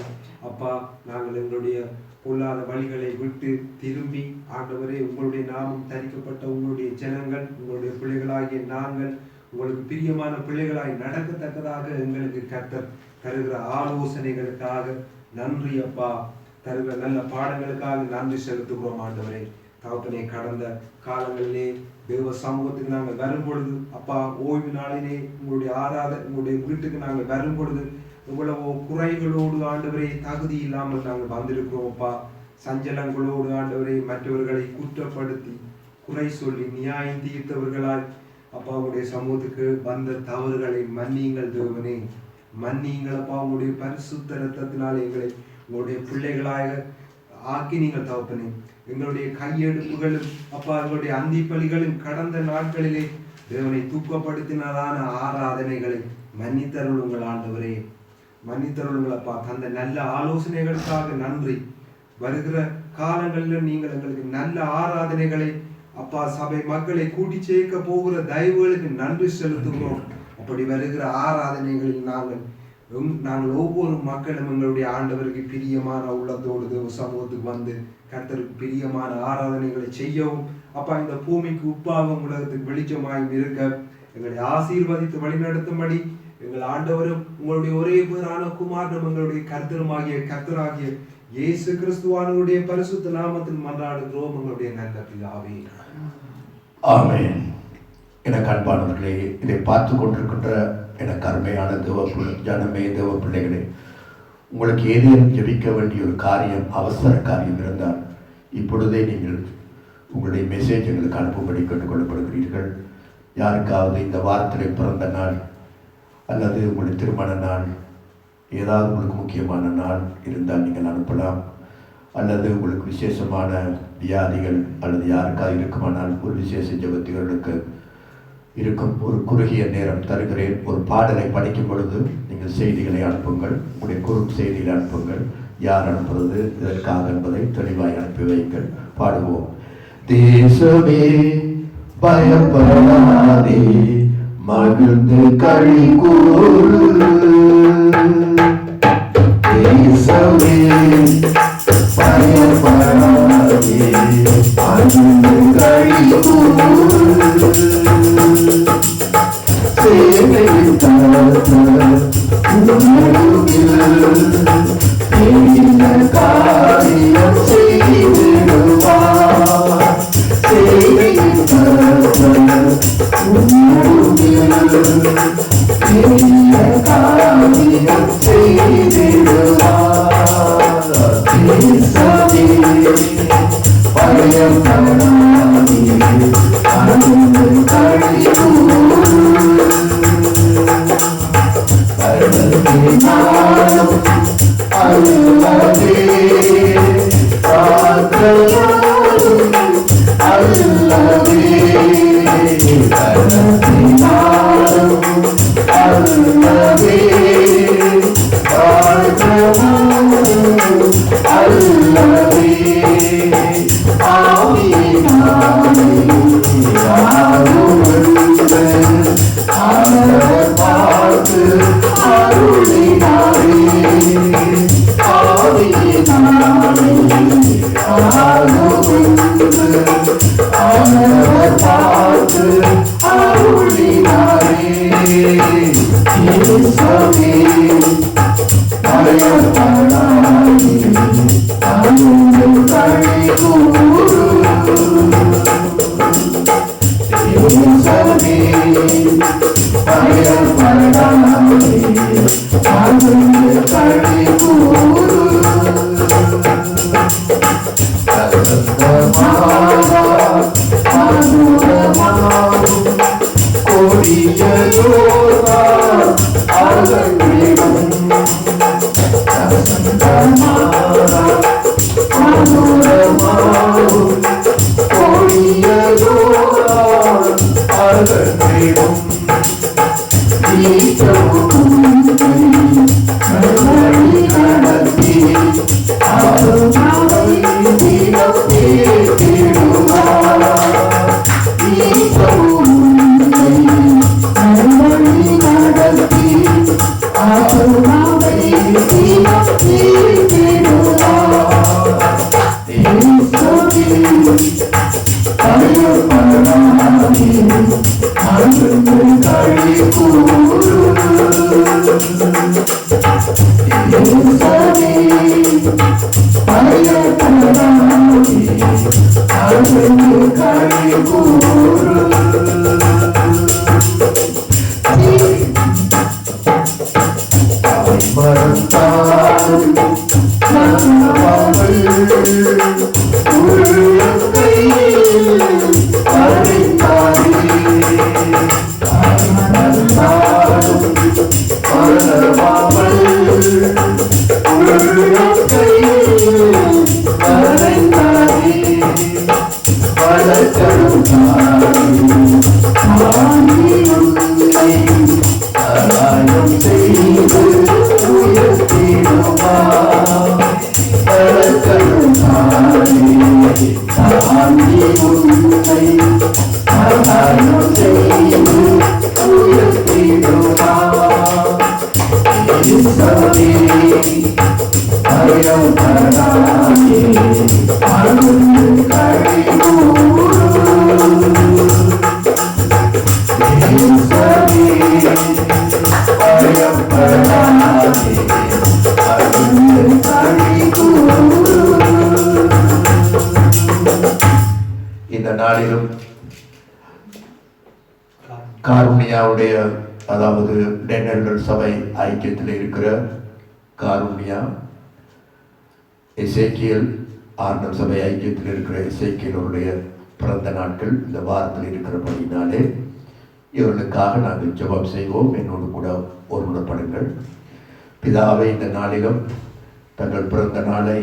அப்பா, நாங்கள் எங்களுடைய பொல்லாத வழிகளை விட்டு திரும்பி ஆண்டவரே, உங்களுடைய நாமம் தரிக்கப்பட்ட உங்களுடைய ஜனங்கள், உங்களுடைய பிள்ளைகளாகிய நாங்கள் உங்களுக்கு பிரியமான பிள்ளைகளாய் நடக்கத்தக்கதாக எங்களுக்கு கர்த்தர் தருகிற ஆலோசனைகளுக்காக நன்றி அப்பா. தருகிற நல்ல பாடங்களுக்காக நன்றி செலுத்துகிறோம் ஆண்டவரே. தகப்பனே, கடந்த காலங்களிலே தேவ சமூகத்துக்கு நாங்கள் வரும் பொழுது அப்பா, ஓய்வு நாளிலே உங்களுடைய வீட்டுக்கு நாங்கள் வரும் பொழுது இவ்வளவோ குறைகளோடு ஆண்டவரே தகுதி இல்லாமல் நாங்கள் வந்திருக்கிறோம் அப்பா. சஞ்சலங்களோடு ஆண்டவரே மற்றவர்களை குற்றப்படுத்தி குறை சொல்லி நியாயம் தீர்த்தவர்களால் அப்பா உங்களுடைய சமூகத்துக்கு வந்த தவறுகளை மன்னியுங்கள் தேவனே, மன்னியுங்கள் அப்பா. உங்களுடைய பரிசுத்த இரத்தத்தினால் எங்களை உங்களுடைய பிள்ளைகளாக ஆக்கி நீங்கள் தகப்பனே எங்களுடைய கையெடுப்புகளும் அப்பா எங்களுடைய அந்திப்பலிகளும் கடந்த நாட்களிலே தேவனை தூக்கப்படுத்தினதான ஆராதனைகளை மன்னித்தருளுங்கள் ஆண்டவரே, மன்னித்தருளுங்கள் அப்பா. தந்த நல்ல ஆலோசனைகளுக்காக நன்றி. வருகிற காலங்களிலும் நீங்கள் எங்களுக்கு நல்ல ஆராதனைகளை அப்பா சபை மக்களை கூட்டி சேர்க்க போகிற தயவுகளுக்கு நன்றி செலுத்துகிறோம். அப்படி வருகிற ஆராதனைகளில் நாங்கள் ஒவ்வொரு மக்களும் எங்களுடைய ஆண்டவருக்கு பிரியமான உள்ளத்தோடு தேவ சமூகத்துக்கு வந்து கர்த்தருக்கு பிரியமான ஆராதனைகளை செய்யவும் அப்பா இந்த பூமிக்கு உப்பாகவும் உலகத்துக்கு வெளிச்சமாயும் இருக்க எங்களை ஆசீர்வதித்து வழிநடத்தும்படி எங்கள் ஆண்டவரும் உங்களுடைய ஒரே பேரான குமாரனும் எங்களுடைய கர்த்தராகிய இயேசு கிறிஸ்துவானுடைய பரிசுத்த நாமத்தில் மன்றாடுகிறோம் எங்களுடைய நல்ல பிதாவே. ஆமென். எனக்கு அன்பானவர்களே, இதை பார்த்து கொண்டிருக்கின்ற எனக்கு அருமையான ஜனமே தேவ பிள்ளைகளே, உங்களுக்கு ஏதேனும் ஜெபிக்க வேண்டிய ஒரு காரியம், அவசர காரியம் இருந்தால் இப்பொழுதே நீங்கள் உங்களுடைய மெசேஜ் எங்களுக்கு அனுப்பும்படி கேட்டுக்கொள்ளப்படுகிறீர்கள். யாருக்காவது இந்த வாரத்தில் பிறந்த நாள் அல்லது உங்களுடைய திருமண நாள், ஏதாவது உங்களுக்கு முக்கியமான நாள் இருந்தால் நீங்கள் அனுப்பலாம். அல்லது உங்களுக்கு விசேஷமான வியாதிகள் அல்லது யாருக்காவது இருக்குமானால் ஒரு விசேஷ ஜெபத்திகளுக்கு இருக்கும் ஒரு குறுகிய நேரம் தருகிறேன். ஒரு பாடலை படிக்கும் பொழுது நீங்கள் செய்திகளை அனுப்புங்கள், உங்களுடைய குறும் செய்திகளை அனுப்புங்கள். யார் அனுப்புறது இதற்காக என்பதை தெளிவாய் அனுப்பி வைங்கள். பாடுவோம். தேசமே பயப்படாதே, மகிழ்ந்து களி கூறு. தேசமே பயப்படாதே, மகிழ்ந்து களி கூறு. சேவையின் தரத்தில் காரியம் செய்திடுவார். சேவையின் தரத்தில் காரியம் செய்திடுவார். தேசமே பயப்படாதே, மகிழ்ந்து களி கூறு. அல்லவே ஆத்மயோடும் அல்லவே கனத்தினாலும் அல்லவே ஆத்மயோடும் அல்லவே ஆவியினாலே ஆரோவென்று ஆனவர் பார்த்து அருளினாரே. ஆவியினாலே ஆரோவென்று ஆனவர் பார்த்து அருளினாரே. இயேசுவே பயப்படாதே, மகிழ்ந்து களி கூறு. இயேசுவே பயப்படாதே, மகிழ்ந்து களி கூறு. கொடிய யோர்தான் அகன்றிடும் கொடிய யோர்தான் அகன்றிடும் நடத்தி Amen. இந்த நாளிலும் காருண்யாவுடைய அதாவது டென்னர்கள் சபை ஐக்கியத்தில் இருக்கிற காருண்யா எசேக்கியல் ஆர்டம் சபை ஐக்கியத்தில் இருக்கிற எசேக்கியலுடைய பிறந்த நாட்கள் இந்த வாரத்தில் இருக்கிறபடினாலே இவர்களுக்காக நாங்கள் ஜெபம் செய்வோம். என்னோடு கூட ஒருமுறைப்படுங்கள். பிதாவை இந்த நாளிலும் தங்கள் பிறந்த நாளை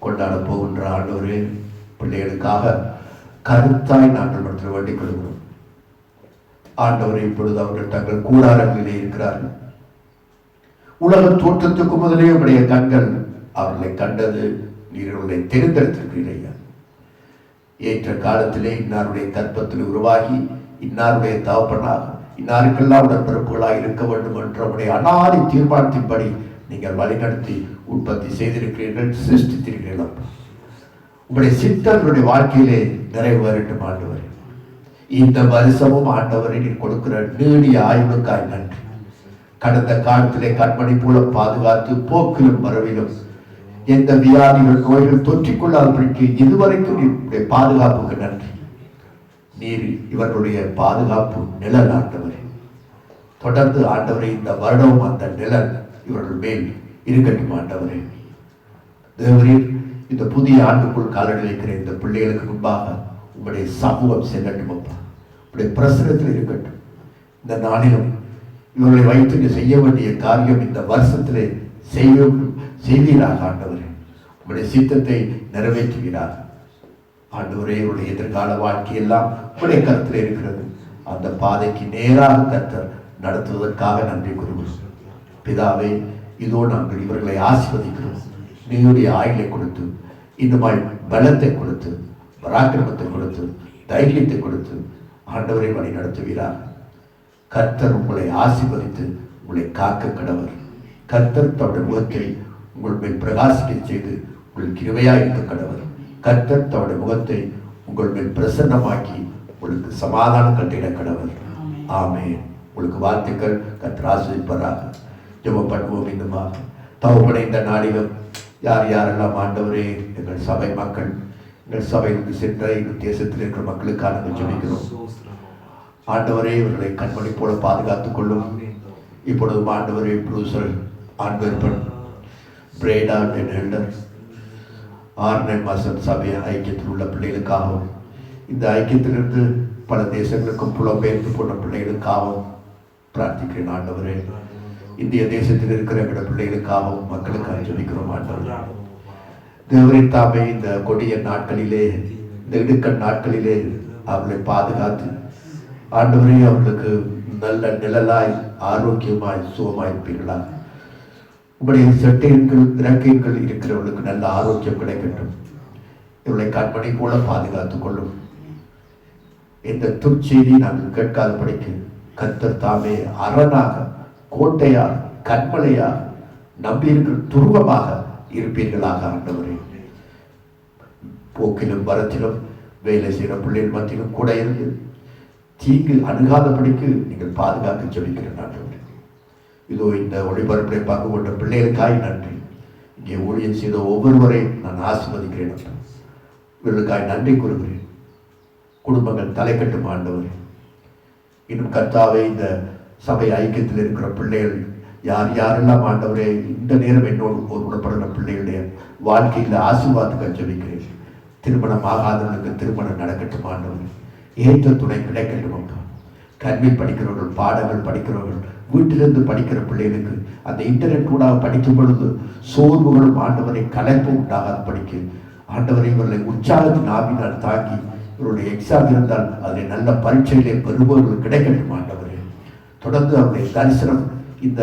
கொண்டாட போகின்ற ஆண்டவரே, பிள்ளைகளுக்காக கருத்தாய் நாங்கள் மற்றும் வேண்டிக் கொள்கிறோம். ஆண்டவரை இப்பொழுது அவர்கள் தங்கள் கூடாரங்களிலே இருக்கிறார்கள். உலக தோற்றத்துக்கு முதலே உடைய கண்கள் அவர்களை கண்டது. நீர்களை தெரிந்தெடுத்திருக்கிறீர்கள். ஏற்ற காலத்திலே இன்னாருடைய கற்பத்தில் உருவாகி இன்னாருடைய தகப்பனாக இன்னாருக்கெல்லாம் உடன்பிறப்புகளாக இருக்க வேண்டும் என்ற உடைய அனாதி தீர்மானத்தின்படி நீங்கள் வழிநடத்தி உற்பத்தி செய்திருக்கிறீர்கள், சிருஷ்டித்திருக்கிறீர்கள். உங்களுடைய சித்தர்களுடைய வாழ்க்கையிலே நிறைவேறட்டும் ஆண்டவர். இந்த வருஷமும் ஆண்டவரை நீர் கொடுக்கிற நீடிய ஆய்வுக்காய் நன்றி. கடந்த காலத்திலே கண்மணி போல பாதுகாத்து போக்கிலும் வரவிலும் எந்த வியாதிகள் நோய்கள் தொற்றிக்கொள்ளாதபடிக்கு இதுவரைக்கும் நீருடைய பாதுகாப்புக்கு நன்றி. நீர் இவர்களுடைய பாதுகாப்பு நிழல் ஆண்டவரே. தொடர்ந்து ஆண்டவரை இந்த வருடமும் அந்த நிழல் இவர்கள் மேல் இருக்கட்டும் ஆண்டவரே. தேவரீர் இந்த புதிய ஆண்டுக்குள் காலடி வைக்கிற இந்த பிள்ளைகளுக்கு முன்பாக உங்களுடைய சமூகம் செல்லட்டும் அப்பா. உங்களுடைய பிரசனத்தில் இருக்கட்டும். இந்த நாளிலும் இவர்களை வைத்து செய்ய வேண்டிய காரியம் இந்த வருஷத்திலே செய்வீராக ஆண்டவரே. உங்களுடைய சித்தத்தை நிறைவேற்றுகிறார் ஆண்டவரே. இவருடைய எதிர்கால வாழ்க்கையெல்லாம் உங்களுடைய கருத்தில் இருக்கிறது. அந்த பாதைக்கு நேராக கர்த்தர் நடத்துவதற்காக நன்றி கூறுகிறோம். பிதாவே, இதோ நாங்கள் இவர்களை ஆசீர்வதிக்கிறோம். நீருடைய ஆயுளை கொடுத்து, இன்னுமாய் பலத்தை கொடுத்து, பராக்கிரமத்தை கொடுத்து, தைரியத்தை கொடுத்து ஆண்டவரை வழி நடத்துகிறார். கர்த்தர் உங்களை ஆசீர்வதித்து உங்களை காக்க கடவர். கர்த்தர் தன்னுடைய முகத்தை உங்கள் மேல் பிரகாசிக்க செய்து உங்கள் கிருபையாக இருக்க கடவர். கர்த்தர் தன்னுடைய முகத்தை உங்கள் மேல் பிரசன்னமாக்கி உங்களுக்கு சமாதானம் கட்டிட கடவர். ஆமென். உங்களுக்கு வாழ்த்துக்கள். கர்த்தர் ஆசீர்வதிப்பாராக. ஜெபம் பண்ணுவோம். இன்னுமா தகப்பனே, இந்த நாளிலும் யார் யாரெல்லாம் ஆண்டவரே எங்கள் சபை மக்கள், எங்கள் சபைக்கு சென்ற எங்கள் தேசத்தில் இருக்கிற மக்களுக்காக நாங்கள் ஜெபிக்கிறோம். ஆண்டவரே, இவர்களை கண்மணி போல பாதுகாத்துக் கொள்ளும். இப்பொழுது ஆண்டவரே, ப்ரூசல் ஆண்பெருப்பன் பிரேடா டென்ஹெல்டர் ஆர்னை மாசம் சபை ஐக்கியத்தில் உள்ள பிள்ளைகளுக்காகவும், இந்த ஐக்கியத்திலிருந்து பல தேசங்களுக்கும் புலம்பெயர்ந்து போன பிள்ளைகளுக்காகவும் பிரார்த்திக்கிறேன். ஆண்டவரே, இந்திய தேசத்தில் இருக்கிற எங்களோட பிள்ளைகளுக்காகவும் மக்களுக்காக ஜெபிக்கிறோம். ஆண்டவரே, தேவரின் தாமே இந்த கொடிய நாட்களிலே, இந்த இடுக்கண் நாட்களிலே அவர்களை பாதுகாத்து ஆண்டவரே அவர்களுக்கு நல்ல நிழலாய் ஆரோக்கியமாய் சுகமாய் இருப்பீர்களா. உங்களுடைய சட்டைகள் இறக்கைகள் இருக்கிறவர்களுக்கு நல்ல ஆரோக்கியம் கிடைக்கட்டும். இவர்களை கண்மணி போல பாதுகாத்துக் கொள்ளும். இந்த துர்ச்செய்தி நாங்கள் கேட்காதபடிக்கு கர்த்தர் தாமே அரணாக, கோட்டையாக, கண்மலையாக, நம்பியிருக்கிற துருவமாக இருப்பீர்களாக. ஆண்டவரே, போக்கிலும் வரத்திலும் வேலை செய்கிற பிள்ளைகள் மத்தியிலும் கூட இருந்து தீங்கு அணுகாதபடிக்கு நீங்கள் பாதுகாக்க ஜெபிக்கிறேன். ஆண்டவரே, இதோ இந்த ஒளிபரப்பை பங்கு கொண்ட பிள்ளைகளுக்காய் நன்றி. இங்கே ஊழியம் செய்த ஒவ்வொருவரையும் நான் ஆசீர்வதிக்கிறேன். இவர்களுக்காய் நன்றி கூறுகிறேன். குடும்பங்கள் தலை கட்டும் ஆண்டவரே. இன்னும் கர்த்தாவே, இந்த சபை ஐக்கியத்தில் இருக்கிற பிள்ளைகள் யார் யாரெல்லாம் ஆண்டவரே இந்த நேரம் என்னோடு ஒருமுறைப்படுகிற பிள்ளைகளுடைய வாழ்க்கையில் ஆசீர்வாதத்துக்கு ஜெபிக்கிறேன். திருமணம் ஆகாதவர்களுக்கு திருமணம் நடக்கட்டும் ஆண்டவரே. ஏற்ற துணை கிடைக்கட்டும் அப்பா. கல்வி படிக்கிறவர்கள், பாடங்கள் படிக்கிறவர்கள், வீட்டிலிருந்து படிக்கிற பிள்ளைகளுக்கு அந்த இன்டர்நெட் கூட படிக்கும் பொழுது சோர்வுகளும் ஆண்டவரை கலைப்பு உண்டாகாத படிக்க ஆண்டவரை இவர்களை உற்சாகத்தின் ஆவினால் தாக்கி இவருடைய எக்ஸாம் இருந்தால் அதில் நல்ல பரீட்சையிலே பெறுபவர்கள் கிடைக்கட்டும் ஆண்டவரே. தொடர்ந்து அவருடைய தரிசனம் இந்த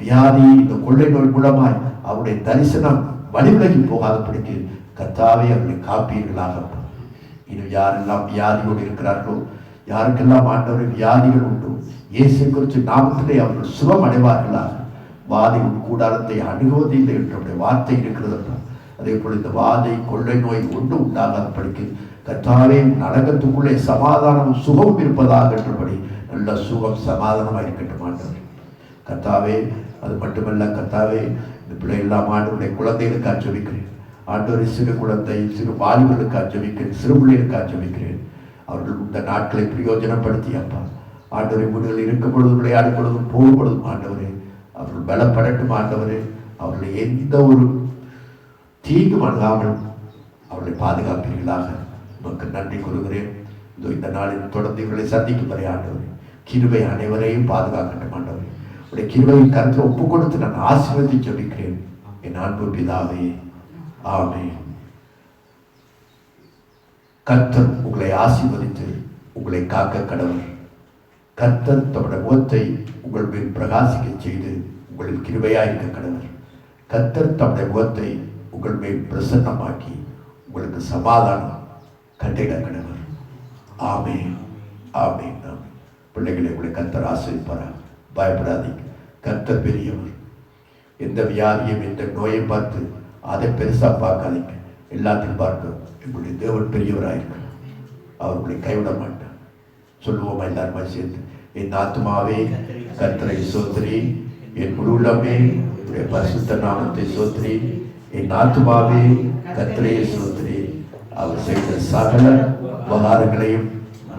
வியாதி, இந்த கொள்ளை நோய் மூலமாய் அவருடைய தரிசனம் வழிவிலகி போகாதபடிக்கு கர்த்தாவே அவர்களை காப்பீர்களாக. இன்னும் யாரெல்லாம் வியாதியோடு இருக்கிறார்களோ, யாருக்கெல்லாம் ஆண்டவரை வியாதிகள் உண்டு, இயேசு குறித்து நாமத்திலே அவர்கள் சுகம் அடைவார்களாக. வாதை உன் கூடாரத்தை அணுகுவதில்லை என்ற வார்த்தை இருக்கிறது. அதே போல இந்த வாதை கொள்ளை நோய் ஒன்று உண்டாகாத படிக்கு கர்த்தாவே நரகத்துக்குள்ளே சமாதானம் சுகம் இருப்பதாக என்றபடி நல்ல சுகம் சமாதானமாக இருக்கட்டும் ஆண்டவரே. கர்த்தாவே அது மட்டுமல்ல கர்த்தாவே, இந்த பிள்ளைகள்லாம் ஆண்டவருடைய குழந்தைகளுக்கு ஆச்சரிக்கிறேன் ஆண்டவரை, சிறு குழந்தை சிறு வாலிபர்களுக்கு ஆச்சரிக்கிறேன், சிறு பிள்ளைகளுக்கு ஆச்சரிக்கிறேன். அவர்கள் இந்த நாட்களை பிரயோஜனப்படுத்தி அப்பா ஆண்டவரை வீடுகளில் இருக்கும் பொழுதும் விளையாடும் பொழுதும் போகும் பொழுதும் ஆண்டவரே அவர்கள் பலப்படட்டும் ஆண்டவரே. அவர்களை எந்த ஒரு தீங்கும் அணுகாமல் அவர்களை பாதுகாப்பீர்களாக. உமக்கு நன்றி கூறுகிறேன். இந்த நாளில் தொடர்ந்து இவர்களை சந்திக்கும் வரை ஆண்டவரே கிருபை அனைவரையும் பாதுகாக்கட்டும் ஆண்டவரே. உடைய கிருபையின் கருத்தை ஒப்பு கொடுத்து நான் ஆசீர்வதித்து ஜெபிக்கிறேன் என் அன்பு பிதாவே, ஆமென். கர்த்தர் உங்களை ஆசீர்வதித்து உங்களை காக்க கடவுள். கர்த்தர் தம்முடைய முகத்தை உங்கள் மேல் பிரகாசிக்க செய்து உங்களில் கிருபையாயிருக்க கடவுள். கர்த்தர் தம்முடைய முகத்தை உங்கள் மேல் பிரசன்னமாக்கி உங்களுக்கு சமாதானம் கட்டிட கடவுள். ஆமென், ஆமென். பிள்ளைகளை உங்களை கர்த்தர் ஆசீர்வதிப்பாராக. பயப்படாதீங்க, கர்த்தர் பெரியவர். எந்த வியாதியும் எந்த நோயை பார்த்து அதை பெருசாக பார்க்காதீங்க. எல்லாத்தையும் பார்க்க எங்களுடைய தேவன் பெரியவராயிருக்க, அவர்களை கைவிட மாட்டார். சொல்லுவோமா எல்லாருமா சேர்ந்து, என் ஆத்மாவே கர்த்தரை சோத்திரி, என் முழு உள்ளமே உடைய பரிசுத்த நாமத்தை சோத்திரி. என் ஆத்மாவே கர்த்தரை சோத்திரி, அவர் செய்த சகல உபகாரங்களையும்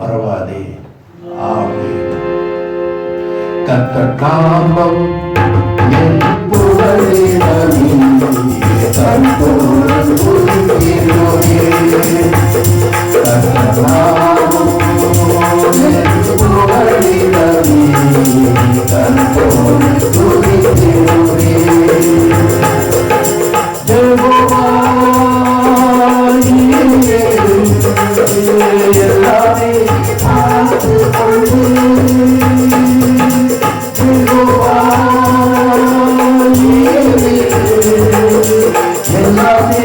மறவாதே. ஆமென். கர்த்தர் நாமம் என் புகழிடமே, கர்த்தர் புகழிடமே. கர்த்தர் நாமம் என் புகழிடமே, கர்த்தர் புகழிடமே. எல்லாமே பார்த்து கொண்டு எல்லாமே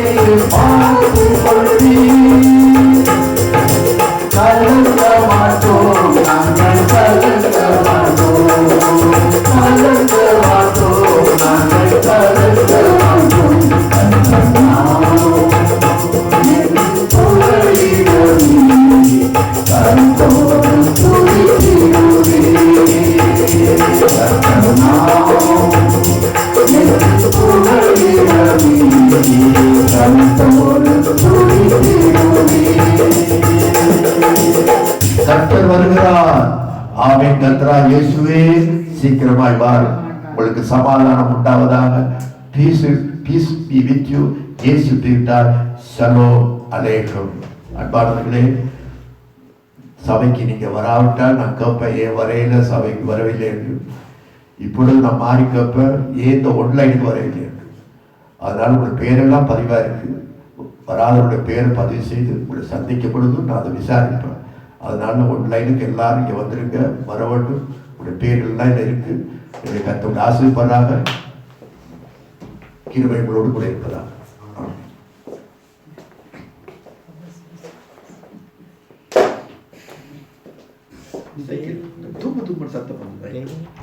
பார்த்து கொண்டு கலங்க மாட்டோம், நாங்கள் கலங்க மாட்டோம், கலங்க மாட்டோம், நாங்கள் கலங்க மாட்டோம். கர்த்தர் வருகிறார். ஆமென். கர்த்தரா இயேசுவே சீக்கிரமாய் வார். உங்களுக்கு சமாதானம் உண்டாவதாக. Peace be with you. இயேசு தீர்த்தார். ஷலோம் அலைக்கும். அன்பானவர்களே, சபைக்கு நீங்க வராவிட்டால் நான் கேட்பேன், ஏன் வரையில சபைக்கு வரவில்லை என்று. இப்பொழுது நான் மாறி கேட்பேன், ஏன் இந்த ஒன்லைனுக்கு வரவில்லை என்று. அதனால உங்களுடைய பேரெல்லாம் பதிவாக இருக்கு. வராதவருடைய பேரை பதிவு செய்து உங்களை சந்திக்கும் பொழுதும் நான் அதை விசாரிப்பேன். அதனால ஒன்லைனுக்கு எல்லாரும் இங்கே வந்துருங்க, வர வேண்டும். உங்களுடைய பேரெல்லாம் இதில் இருக்கு. என்னை கர்த்தர் ஆசீர்வதிப்பாராக. கிருபை உங்களோடு கூட இருப்பதாக.